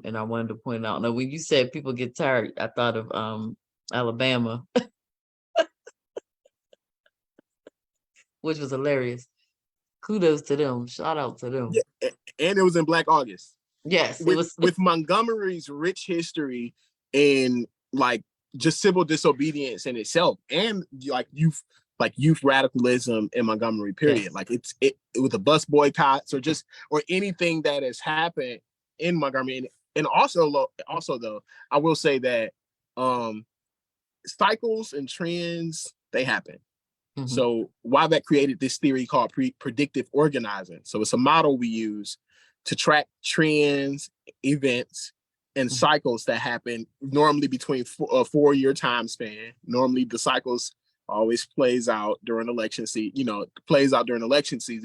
And I wanted to point out, now when you said people get tired, I thought of Alabama, which was hilarious. Kudos to them. Shout out to them. Yeah, and it was in Black August. Yes, it was with Montgomery's rich history and like just civil disobedience in itself, and like youth radicalism in Montgomery. Period. Yes. Like it with the bus boycotts or anything that has happened in Montgomery, and also though I will say that cycles and trends, they happen. Mm-hmm. So Wybeck created this theory called predictive organizing. So it's a model we use to track trends, events, and cycles that happen normally between a 4-year time span. Normally the cycles always plays out during election season,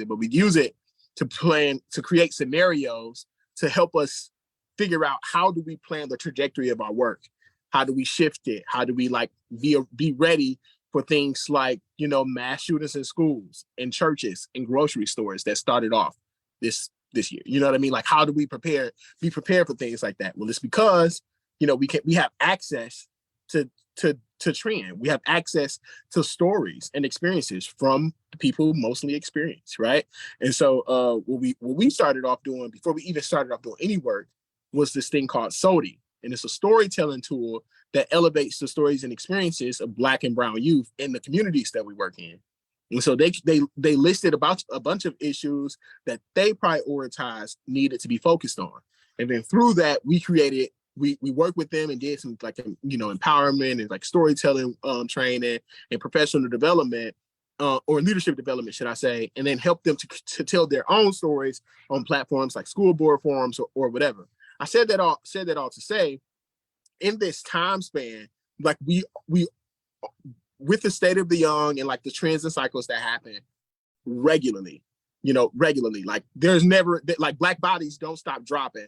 but we use it to create scenarios to help us figure out how do we plan the trajectory of our work? How do we shift it? How do we be ready for things like, mass shootings in schools, in churches, in grocery stores that started off this year? You know what I mean? Like, how do we be prepared for things like that? Well, it's because, we have access to trend. We have access to stories and experiences from the people mostly experienced, right? And so what we started off doing before we even started off doing any work was this thing called SOTI. And it's a storytelling tool that elevates the stories and experiences of Black and brown youth in the communities that we work in. And so they listed about a bunch of issues that they prioritized needed to be focused on. And then through that, we worked with them and did some like, empowerment and like storytelling training and professional development or leadership development, should I say, and then help them to tell their own stories on platforms like school board forums or whatever. I said that all to say, in this time span, like we with the state of the young and like the trends and cycles that happen regularly, like there's never, like Black bodies don't stop dropping.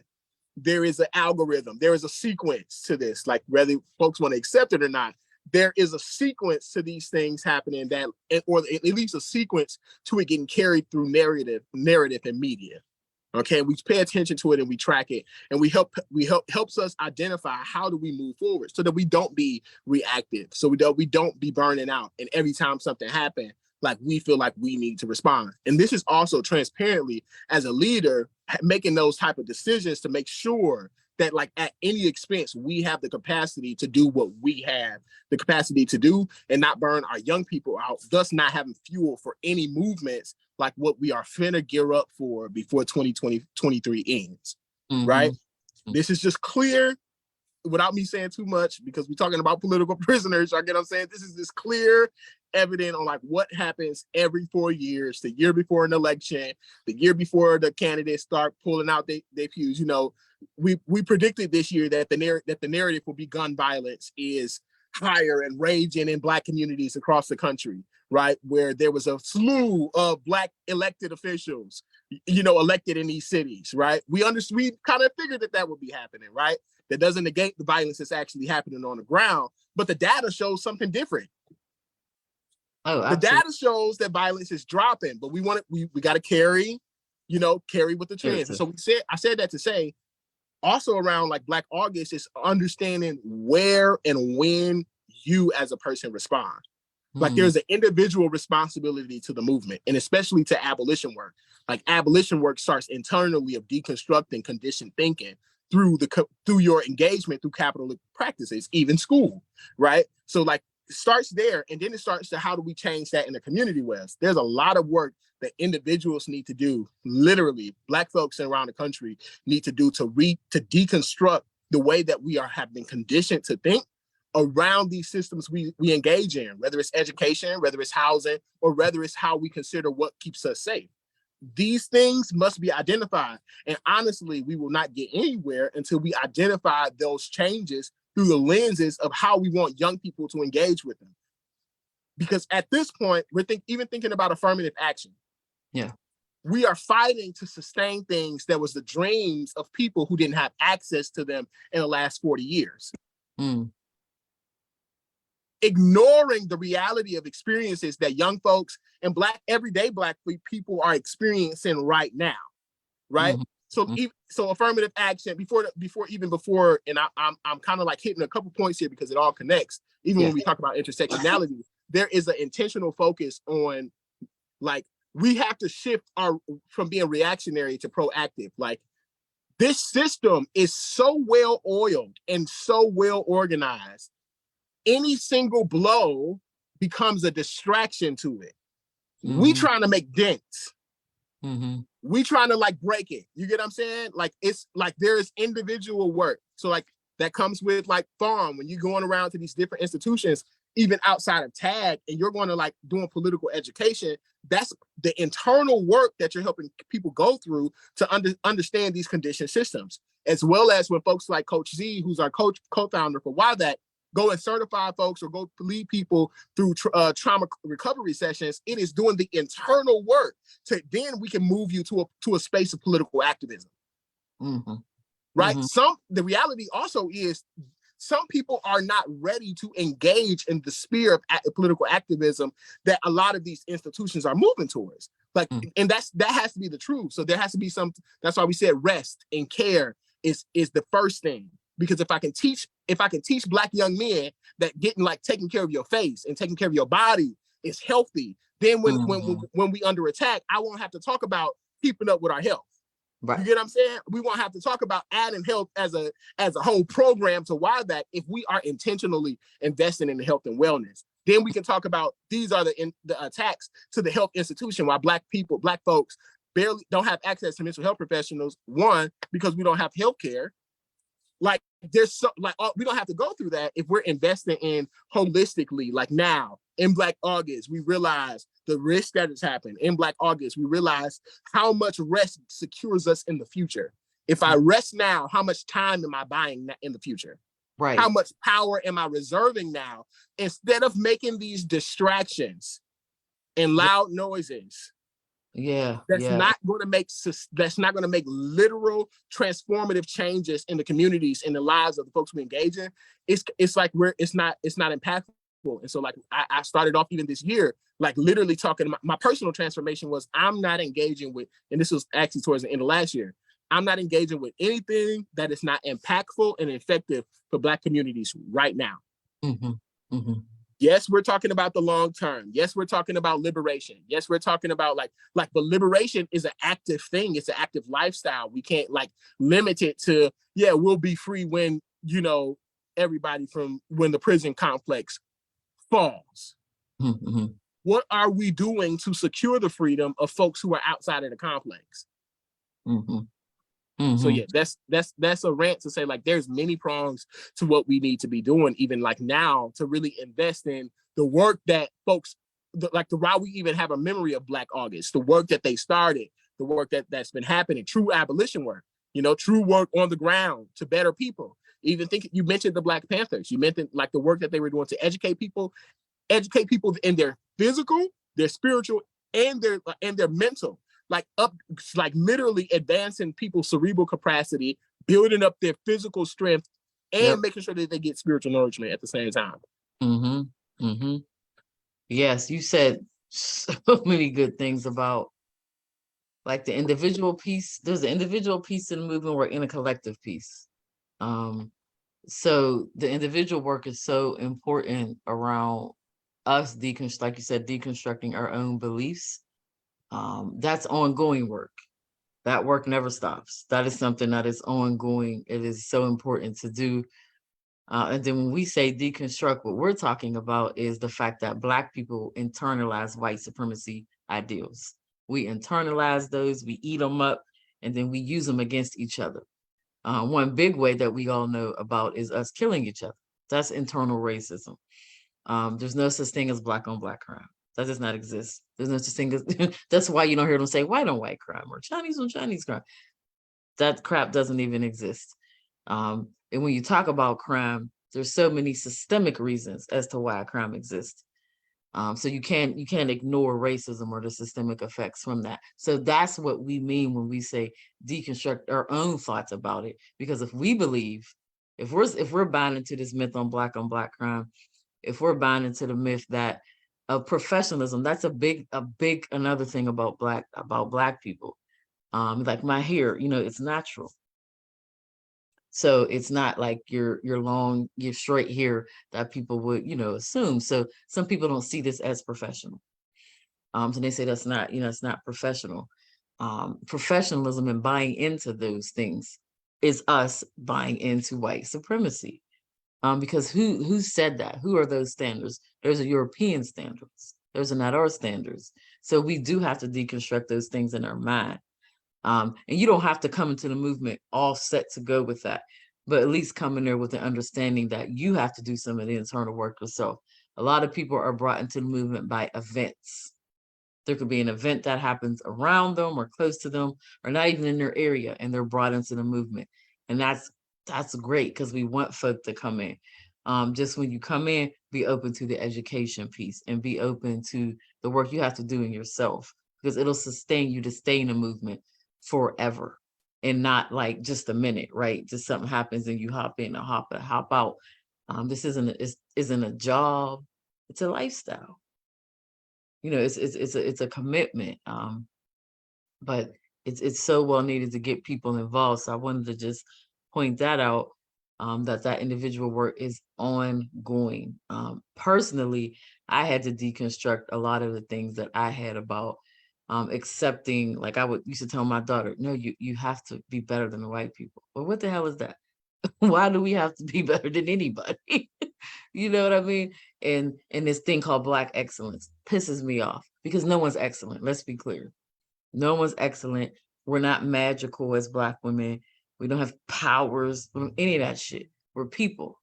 There is an algorithm, there is a sequence to this, like whether folks want to accept it or not, there is a sequence to these things happening that, or at least a sequence to it getting carried through narrative and media. Okay, we pay attention to it and we track it, and helps us identify how do we move forward so that we don't be reactive, so we don't be burning out. And every time something happens, like we feel like we need to respond. And this is also transparently, as a leader, making those type of decisions to make sure that like at any expense, we have the capacity to do what we have the capacity to do and not burn our young people out, thus not having fuel for any movements like what we are finna gear up for before 2023 ends, right? This is just clear without me saying too much, because we're talking about political prisoners. I get what I'm saying? This is just clear evident on like what happens every 4 years, the year before an election, the year before the candidates start pulling out their pews. We predicted this year that the narrative will be gun violence is higher and raging in Black communities across the country, right? Where there was a slew of Black elected officials, elected in these cities, right? We kind of figured that would be happening, right? That doesn't negate the violence that's actually happening on the ground, but the data shows something different. Oh, the data shows that violence is dropping, but we got to carry with the trends. And so I said that to say, also around like Black August is understanding where and when you as a person respond. Like there's an individual responsibility to the movement, and especially to abolition work. Like abolition work starts internally of deconstructing conditioned thinking through your engagement through capital practices, even school, right? So like it starts there, and then it starts to how do we change that in the community west. There's a lot of work that individuals need to do, literally Black folks around the country need to do to deconstruct the way that we have been conditioned to think around these systems we engage in, whether it's education, whether it's housing, or whether it's how we consider what keeps us safe. These things must be identified. And honestly, we will not get anywhere until we identify those changes through the lenses of how we want young people to engage with them. Because at this point, we're even thinking about affirmative action. Yeah. We are fighting to sustain things that was the dreams of people who didn't have access to them in the last 40 years. Ignoring the reality of experiences that young folks and everyday Black people are experiencing right now, right? So affirmative action before, and I'm kind of like hitting a couple points here because it all connects. Even when we talk about intersectionality, there is an intentional focus on like we have to shift from being reactionary to proactive. Like this system is so well oiled and so well organized. Any single blow becomes a distraction to it. We trying to make dents. We trying to like break it. You get what I'm saying? Like it's like there is individual work. So like that comes with like farm when you're going around to these different institutions, even outside of TAAG, and you're going to like doing political education. That's the internal work that you're helping people go through to understand these conditioned systems, as well as when folks like Coach Z, who's our co-founder for Why That, go and certify folks or go lead people through trauma recovery sessions. It is doing the internal work to then we can move you to a space of political activism. Right? The reality also is some people are not ready to engage in the sphere of political activism that a lot of these institutions are moving towards. Like, and that has to be the truth. So there has to be that's why we said rest and care is the first thing. Because if I can teach Black young men that getting like taking care of your face and taking care of your body is healthy, then when we under attack, I won't have to talk about keeping up with our health. You get what I'm saying? We won't have to talk about adding health as a whole program to YBAC if we are intentionally investing in the health and wellness. Then we can talk about these are the attacks to the health institution, why Black folks barely don't have access to mental health professionals. One, because we don't have health care. Like we don't have to go through that if we're investing in holistically. Like now in Black August, we realize the risk that has happened. In Black August, we realize how much rest secures us in the future. If I rest now, how much time am I buying in the future? Right. How much power am I reserving now? Instead of making these distractions and loud noises. That's not going to make literal transformative changes in the communities, in the lives of the folks we engage in. It's like it's not impactful. And so like I started off even this year, like literally talking, my personal transformation was I'm not engaging with, and this was actually towards the end of last year, I'm not engaging with anything that is not impactful and effective for Black communities right now. Mm-hmm. Mm-hmm. Yes, we're talking about the long term. Yes, we're talking about liberation. Yes, we're talking about but liberation is an active thing. It's an active lifestyle. We can't limit it to, we'll be free when, everybody from when the prison complex falls. Mm-hmm. What are we doing to secure the freedom of folks who are outside of the complex? Mm-hmm. Mm-hmm. So yeah, that's a rant to say there's many prongs to what we need to be doing even now to really invest in the work that folks why we even have a memory of Black August, the work that they started, the work that's been happening, true abolition work, true work on the ground to better people. Even think you mentioned the Black Panthers, you mentioned the work that they were doing to educate people in their physical, their spiritual, and their mental. Literally advancing people's cerebral capacity, building up their physical strength, and making sure that they get spiritual nourishment at the same time. Mm-hmm. Mm-hmm. Yes, you said so many good things about the individual piece. There's an individual piece in the movement, we're in a collective piece. So the individual work is so important around us like you said, deconstructing our own beliefs. That's ongoing work. That work never stops. That is something that is ongoing. It is so important to do. And then when we say deconstruct, what we're talking about is the fact that Black people internalize white supremacy ideals. We internalize those, we eat them up, and then we use them against each other. One big way that we all know about is us killing each other. That's internal racism. There's no such thing as Black on Black crime. That does not exist. There's no such thing as, that's why you don't hear them say white on white crime or Chinese on Chinese crime. That crap doesn't even exist. And when you talk about crime, there's so many systemic reasons as to why crime exists. So you can't ignore racism or the systemic effects from that. So that's what we mean when we say deconstruct our own thoughts about it. Because if we believe, if we're buying into this myth on black crime, if we're buying into the myth that of professionalism, that's a big another thing about black people. Like my hair, it's natural. So it's not like your long, your straight hair that people would, assume. So some people don't see this as professional. So they say that's not, it's not professional. Professionalism and buying into those things is us buying into white supremacy. Because who said that? Who are those standards? There's a European standards. Those are not our standards. So we do have to deconstruct those things in our mind. And you don't have to come into the movement all set to go with that, but at least come in there with the understanding that you have to do some of the internal work yourself. A lot of people are brought into the movement by events. There could be an event that happens around them or close to them or not even in their area, and they're brought into the movement. And that's great because we want folk to come in. Just when you come in, be open to the education piece and be open to the work you have to do in yourself, because it'll sustain you to stay in the movement forever and not like just a minute, right? Just something happens and you hop in and hop out. This isn't a job, it's a lifestyle. It's a commitment. But it's so well needed to get people involved. So I wanted to just point that out, that individual work is ongoing. Personally, I had to deconstruct a lot of the things that I had about accepting, like I would used to tell my daughter, no, you have to be better than the white people. Well, what the hell is that? Why do we have to be better than anybody? You know what I mean? And this thing called Black excellence pisses me off because no one's excellent. Let's be clear. No one's excellent. We're not magical as Black women. We don't have powers, any of that shit. We're people,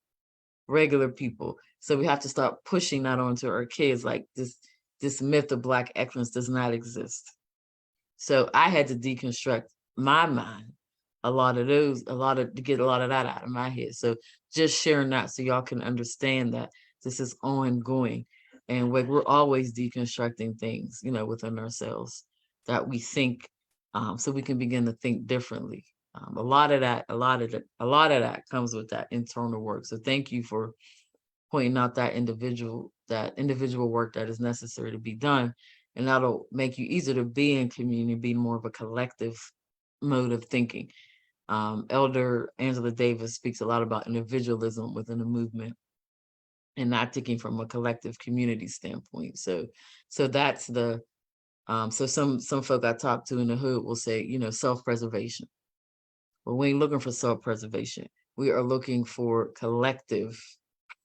regular people. So we have to start pushing that onto our kids. Like this myth of Black excellence does not exist. So I had to deconstruct my mind, to get a lot of that out of my head. So just sharing that so y'all can understand that this is ongoing. And we're always deconstructing things, within ourselves that we think, so we can begin to think differently. A lot of that comes with that internal work. So thank you for pointing out that individual work that is necessary to be done. And that'll make you easier to be in community, be more of a collective mode of thinking. Elder Angela Davis speaks a lot about individualism within the movement and not thinking from a collective community standpoint. So that's the so some folk I talk to in the hood will say, self-preservation. Well, we ain't looking for self-preservation. We are looking for collective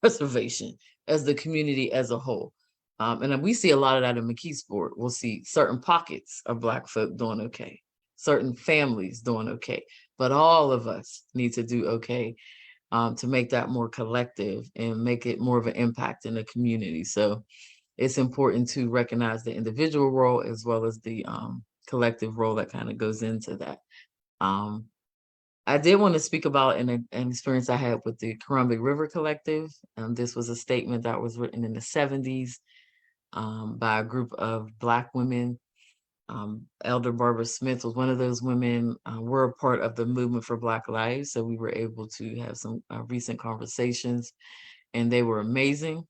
preservation as the community as a whole. And we see a lot of that in McKeesport. We'll see certain pockets of Black folk doing okay, certain families doing okay, but all of us need to do okay to make that more collective and make it more of an impact in the community. So it's important to recognize the individual role as well as the collective role that kind of goes into that. I did want to speak about an experience I had with the Karumbe River Collective. This was a statement that was written in the 70s by a group of Black women. Elder Barbara Smith was one of those women. We're a part of the movement for Black lives, so we were able to have some recent conversations, and they were amazing.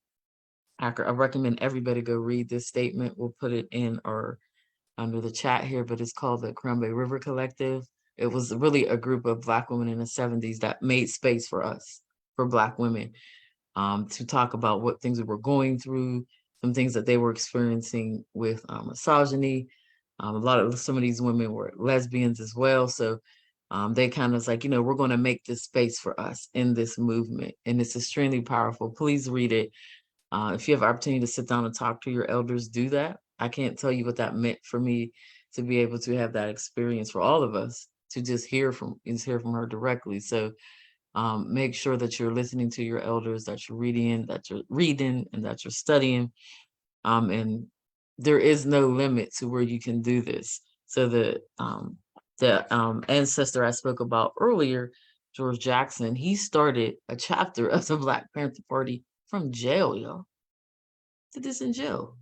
I recommend everybody go read this statement. We'll put it in or under the chat here, but it's called the Karumbe River Collective. It was really a group of Black women in the 70s that made space for us, for Black women, to talk about what things we were going through, some things that they were experiencing with misogyny. Some of these women were lesbians as well. So they kind of like, we're going to make this space for us in this movement. And it's extremely powerful. Please read it. If you have opportunity to sit down and talk to your elders, do that. I can't tell you what that meant for me to be able to have that experience for all of us to just hear from her directly. So make sure that you're listening to your elders, that you're reading, and that you're studying. And there is no limit to where you can do this. So the ancestor I spoke about earlier, George Jackson, he started a chapter of the Black Panther Party from jail, y'all. Did this in jail.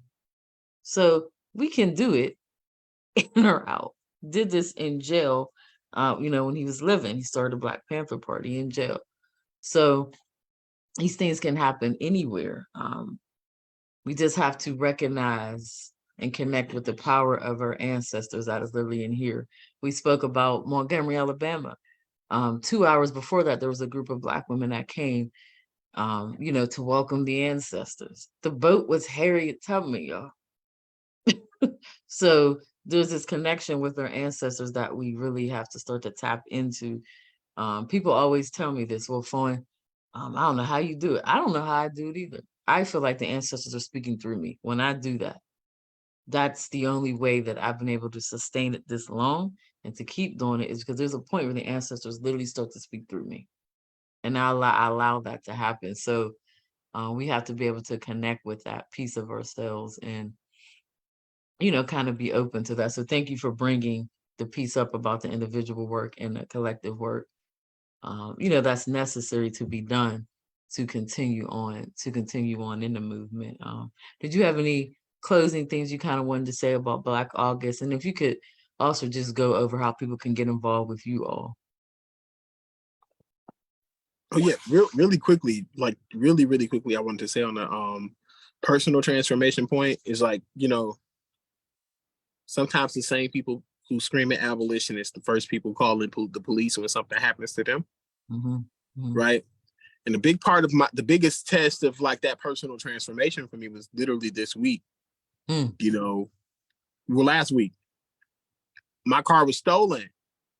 So we can do it in or out. Did this in jail, when he was living. He started a Black Panther Party in jail. So these things can happen anywhere. We just have to recognize and connect with the power of our ancestors that is literally in here. We spoke about Montgomery, Alabama. 2 hours before that, there was a group of Black women that came, to welcome the ancestors. The boat was Harriet Tubman, y'all. So there's this connection with our ancestors that we really have to start to tap into. People always tell me this, well, Fawn, I don't know how you do it. I don't know how I do it either. I feel like the ancestors are speaking through me when I do that. That's the only way that I've been able to sustain it this long and to keep doing it is because there's a point where the ancestors literally start to speak through me. And I allow that to happen. So we have to be able to connect with that piece of ourselves and, kind of be open to that. So thank you for bringing the piece up about the individual work and the collective work. That's necessary to be done to continue on in the movement. Did you have any closing things you kind of wanted to say about Black August? And if you could also just go over how people can get involved with you all. Oh yeah, really quickly, like really quickly, I wanted to say on the personal transformation point is like, sometimes the same people who scream at abolitionists, the first people calling the police when something happens to them. Mm-hmm. Mm-hmm. Right. And the big part of the biggest test of like that personal transformation for me was literally this week, last week. my car was stolen.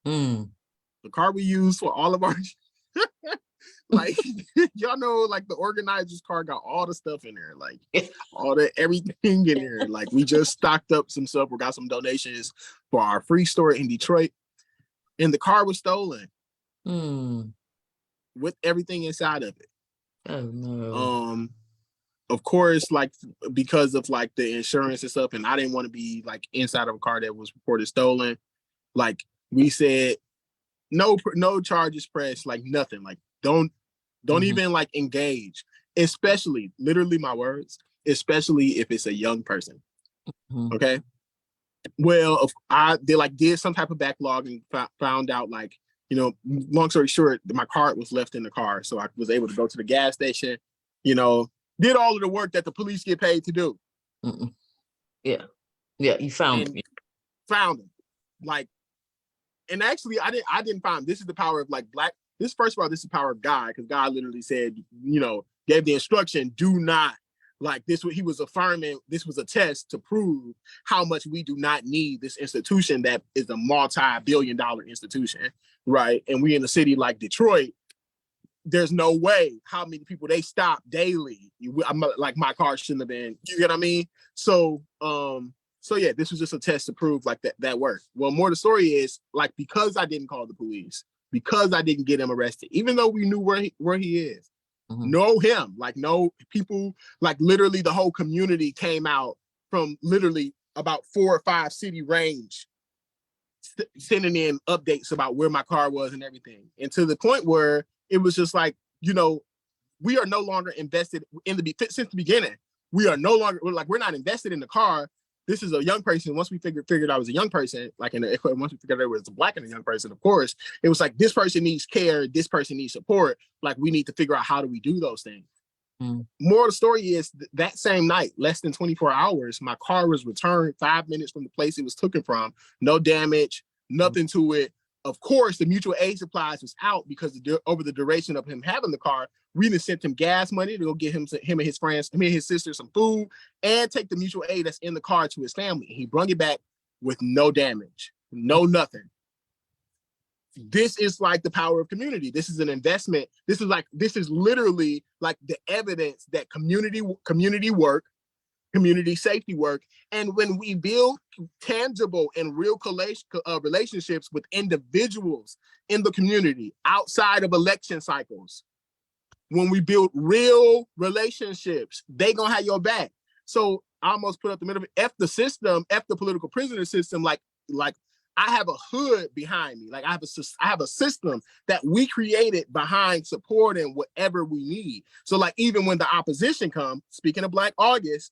Mm. The car we used for all of our like y'all know, like the organizer's car got all the stuff in there, like all the everything in there. Like we just stocked up some stuff. We got some donations for our free store in Detroit, and the car was stolen with everything inside of it. Oh no. Of course, like because of like the insurance and stuff, and I didn't want to be like inside of a car that was reported stolen. Like we said, no charges pressed, like nothing. Like don't even like engage, especially, literally my words, especially if it's a young person. Okay. Well, I did some type of backlog and found out, like, you know, long story short, my card was left in the car. So I was able to go to the gas station, you know, did all of the work that the police get paid to do. Yeah. Yeah. You found him. Found him. Like, and actually I didn't find him. This is the power of like first of all, this is the power of God, because God literally said, you know, gave the instruction, do not, like this, he was affirming this was a test to prove how much we do not need this institution that is a multi-billion-dollar institution, right? And we in a city like Detroit, there's no way how many people they stop daily. I'm like, my car shouldn't have been, you get what I mean? So yeah, this was just a test to prove like that worked. Well, more the story is, like, because I didn't call the police, because I didn't get him arrested, even though we knew where he is, know him, like know people, like literally the whole community came out from literally about 4 or 5 city range, sending in updates about where my car was and everything. And to the point where it was just like, you know, we are no longer invested in since the beginning. We are no longer, we're not invested in the car. This is a young person. Once we figured I was a young person, like once we figured there was a black and a young person, of course, it was like, this person needs care, this person needs support. Like, we need to figure out, how do we do those things? More of the story is that same night, less than 24 hours, my car was returned 5 minutes from the place it was taken from. No damage, nothing to it. Of course, the mutual aid supplies was out because over the duration of him having the car, we even sent him gas money to go get him and his friends, him and his sister, some food, and take the mutual aid that's in the car to his family. He brought it back with no damage, no nothing. This is like the power of community. This is an investment. This is literally like the evidence that community work, community safety work. And when we build tangible and real relationships with individuals in the community outside of election cycles, when we build real relationships, they gonna have your back. So I almost put up the middle of it. F the system, F the political prisoner system. Like I have a hood behind me. Like I have a system that we created behind supporting whatever we need. So like, even when the opposition comes, speaking of Black August,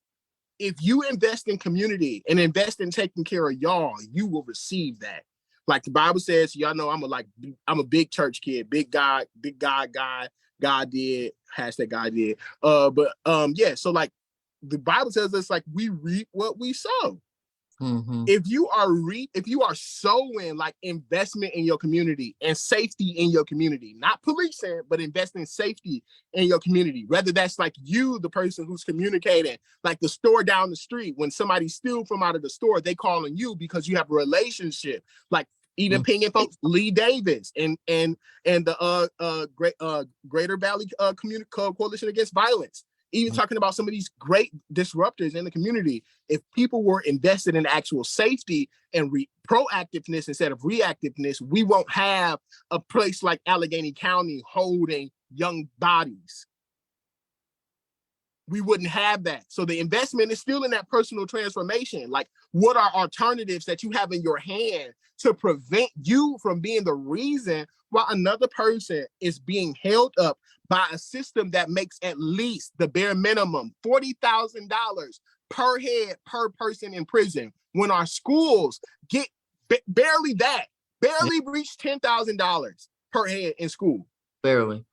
if you invest in community and invest in taking care of y'all, you will receive that. Like the Bible says, y'all know I'm a big church kid, big God guy. God did, hashtag God did. Yeah, so like the Bible tells us, like, we reap what we sow. If you are sowing like investment in your community and safety in your community, not policing, but investing in safety in your community, whether that's like you, the person who's communicating, like the store down the street, when somebody steals from out of the store, they call on you because you have a relationship. Like even pinging folks, Lee Davis and the Greater Valley Community Coalition Against Violence. Even talking about some of these great disruptors in the community, if people were invested in actual safety and proactiveness instead of reactiveness, we won't have a place like Allegheny County holding young bodies. We wouldn't have that. So the investment is still in that personal transformation. Like, what are alternatives that you have in your hand to prevent you from being the reason why another person is being held up by a system that makes at least the bare minimum $40,000 per head per person in prison, when our schools get barely reach $10,000 per head in school. Barely.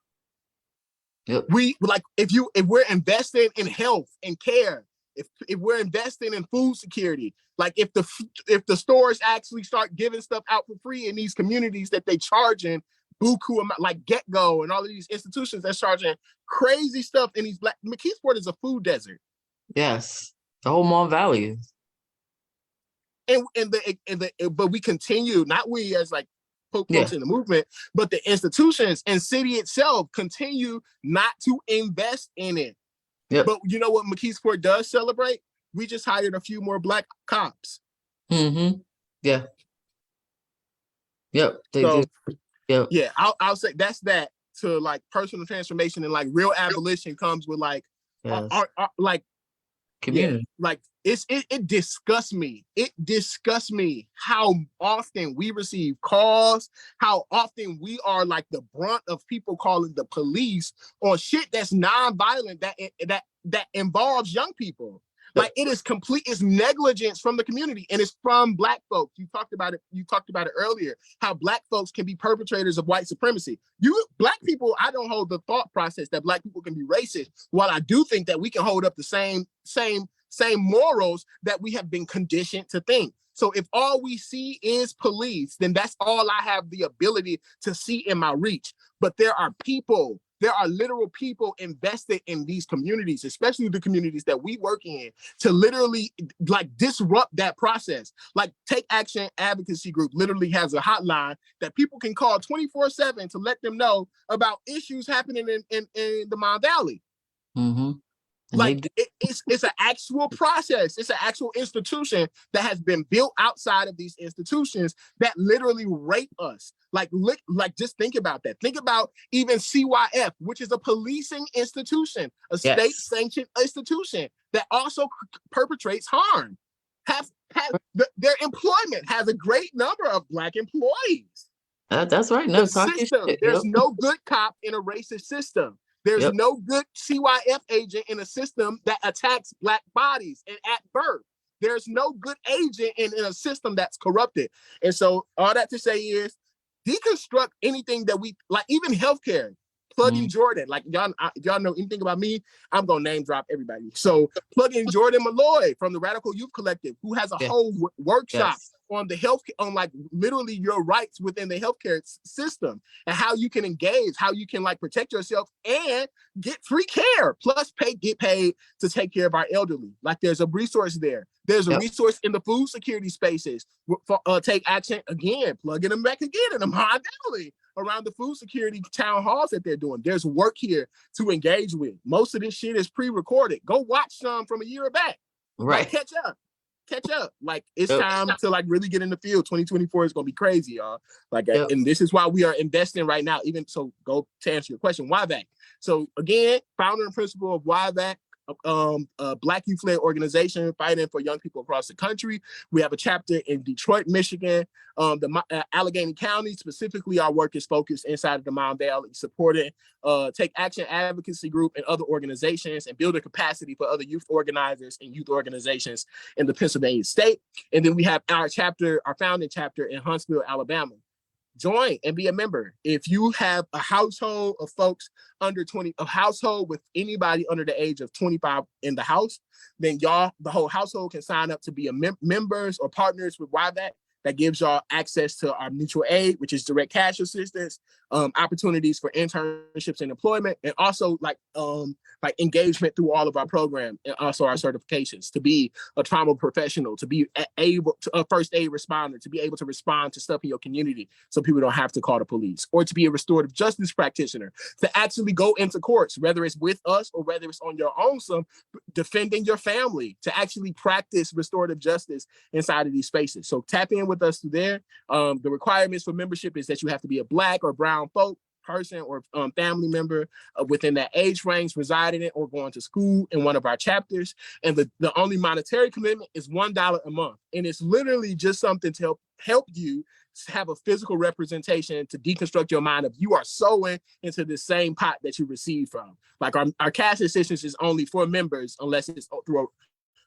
Yep. We like, if we're investing in health and care, if we're investing in food security, like if the stores actually start giving stuff out for free in these communities that they charging buku amount, like Get Go and all of these institutions that's charging crazy stuff in these McKeesport is a food desert. Yes, the whole Mon Valley is. but we continue, not we as like Yeah. folks in the movement, but the institutions and city itself continue not to invest in it. Yep. But you know what McKeesport does celebrate? We just hired a few more Black cops. Mm-hmm. Yeah. Yep. They So do. Yep. yeah, I'll say that's that. To like personal transformation and like real abolition comes with like Yes. like Community. yeah, like it disgusts me. It disgusts me how often we receive calls, how often we are like the brunt of people calling the police on shit that's nonviolent that involves young people. Like it is complete, it's negligence from the community, and it's from Black folks. You talked about it earlier, how Black folks can be perpetrators of white supremacy. Black people, I don't hold the thought process that Black people can be racist, while I do think that we can hold up the same morals that we have been conditioned to think. So if all we see is police, then that's all I have the ability to see in my reach. But there are literal people invested in these communities, especially the communities that we work in, to literally like disrupt that process. Like Take Action Advocacy Group literally has a hotline that people can call 24/7 to let them know about issues happening in the Mon Valley. Mm-hmm. Like it's an actual process. It's an actual institution that has been built outside of these institutions that literally rape us. Like just think about that. Think about even CYF, which is a policing institution, a state-sanctioned institution that also perpetrates harm. Their employment has a great number of Black employees. That's right. No talking shit. There's no good cop in a racist system. There's no good CYF agent in a system that attacks Black bodies and at birth. There's no good agent in a system that's corrupted. And so all that to say is deconstruct anything that we like, even healthcare. Plug in Jordan. Like y'all know anything about me, I'm gonna name drop everybody. So plug in Jordan Malloy from the Radical Youth Collective, who has a whole workshop on the health, on like literally your rights within the healthcare system and how you can engage, how you can like protect yourself and get free care, plus get paid to take care of our elderly. Like there's a resource there. There's a resource in the food security spaces for Take Action. Again, plugging them back again in the Mon Valley around the food security town halls that they're doing. There's work here to engage with. Most of this shit is pre-recorded. Go watch some from a year back. Right. Like, catch up. Like it's time to like really get in the field. 2024 is gonna be crazy, y'all. Like, and this is why we are investing right now. Even so, go to answer your question, YVAC. So again, founder and principal of YVAC, a Black youth-led organization fighting for young people across the country. We have a chapter in Detroit, Michigan, the Allegheny County. Specifically, our work is focused inside of the Mon Valley, supporting Take Action Advocacy Group and other organizations and building capacity for other youth organizers and youth organizations in the Pennsylvania state. And then we have our founding chapter in Huntsville, Alabama. Join and be a member. If you have a household of folks under 20, a household with anybody under the age of 25 in the house, then the whole household can sign up to be members or partners with YVAC. That gives y'all access to our mutual aid, which is direct cash assistance, opportunities for internships and employment, and also like engagement through all of our programs and also our certifications to be a trauma professional, to be able to a first aid responder, to be able to respond to stuff in your community so people don't have to call the police, or to be a restorative justice practitioner, to actually go into courts, whether it's with us or whether it's on your own, defending your family, to actually practice restorative justice inside of these spaces. So tap in with us through there. The requirements for membership is that you have to be a Black or brown folk person or family member within that age range, residing in or going to school in one of our chapters. And the only monetary commitment is $1 a month. And it's literally just something to help you have a physical representation to deconstruct your mind of you are sowing into the same pot that you receive from. Like our cash assistance is only for members unless it's through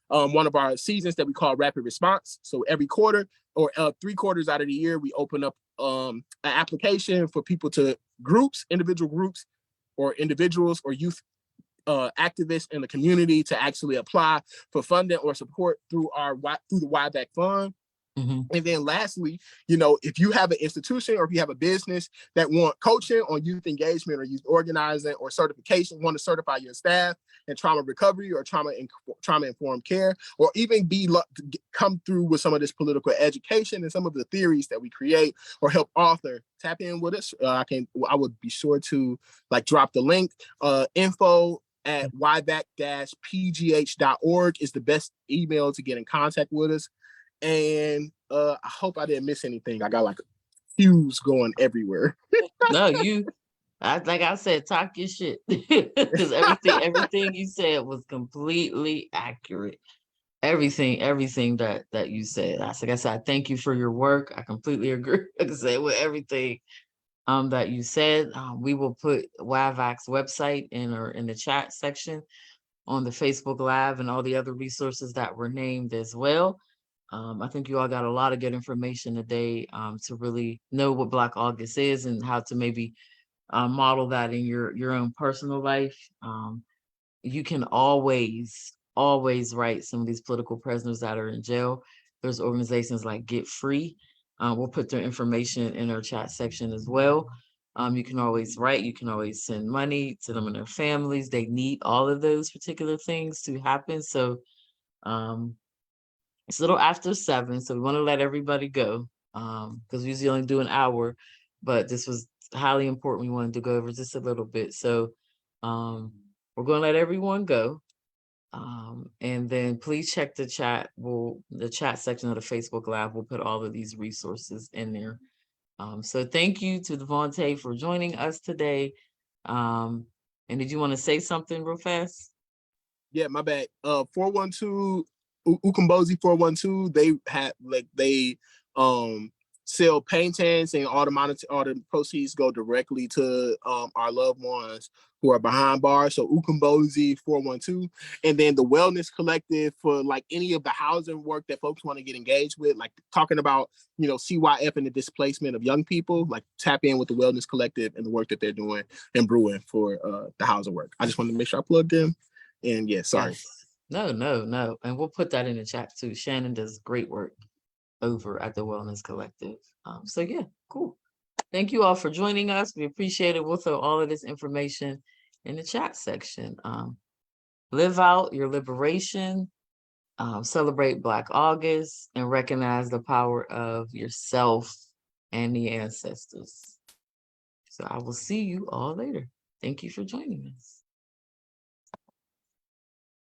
one of our seasons that we call rapid response. So every quarter or 3 quarters out of the year, we open up an application for people to individual groups or individuals or youth activists in the community to actually apply for funding or support through the YVAC fund. Mhm. And then lastly, you know, if you have an institution or if you have a business that want coaching on youth engagement or youth organizing or certification, want to certify your staff in trauma recovery or trauma informed care, or even come through with some of this political education and some of the theories that we create or help author, tap in with us. I would be sure to like drop the link. Info at yvac-pgh.org is the best email to get in contact with us. And I hope I didn't miss anything. I got like cues going everywhere. No, like I said, talk your shit because everything you said was completely accurate. Everything that you said. Like I said, I thank you for your work. I completely agree, like I said, with everything that you said. We will put YVAC's website in the chat section on the Facebook Live and all the other resources that were named as well. I think you all got a lot of good information today to really know what Black August is and how to maybe model that in your own personal life. You can always write some of these political prisoners that are in jail. There's organizations like Get Free. We'll put their information in our chat section as well. You can always write, you can always send money to them and their families. They need all of those particular things to happen. So it's a little after 7, so we want to let everybody go because we usually only do an hour, but this was highly important. We wanted to go over just a little bit. So we're going to let everyone go. And then please check the chat. The chat section of the Facebook Live. We'll put all of these resources in there. So thank you to Devontae for joining us today. And did you want to say something real fast? Yeah, my bad. 412 Ukombozi 412. They sell paintings and all the proceeds go directly to our loved ones who are behind bars. So Ukombozi 412, and then the Wellness Collective for like any of the housing work that folks want to get engaged with, like talking about CYF and the displacement of young people. Like tap in with the Wellness Collective and the work that they're doing and brewing for the housing work. I just wanted to make sure I plugged them. And yeah, sorry. Yes. No. And we'll put that in the chat too. Shannon does great work over at the Wellness Collective. So yeah, cool. Thank you all for joining us. We appreciate it. We'll throw all of this information in the chat section. Live out your liberation, celebrate Black August, and recognize the power of yourself and the ancestors. So I will see you all later. Thank you for joining us.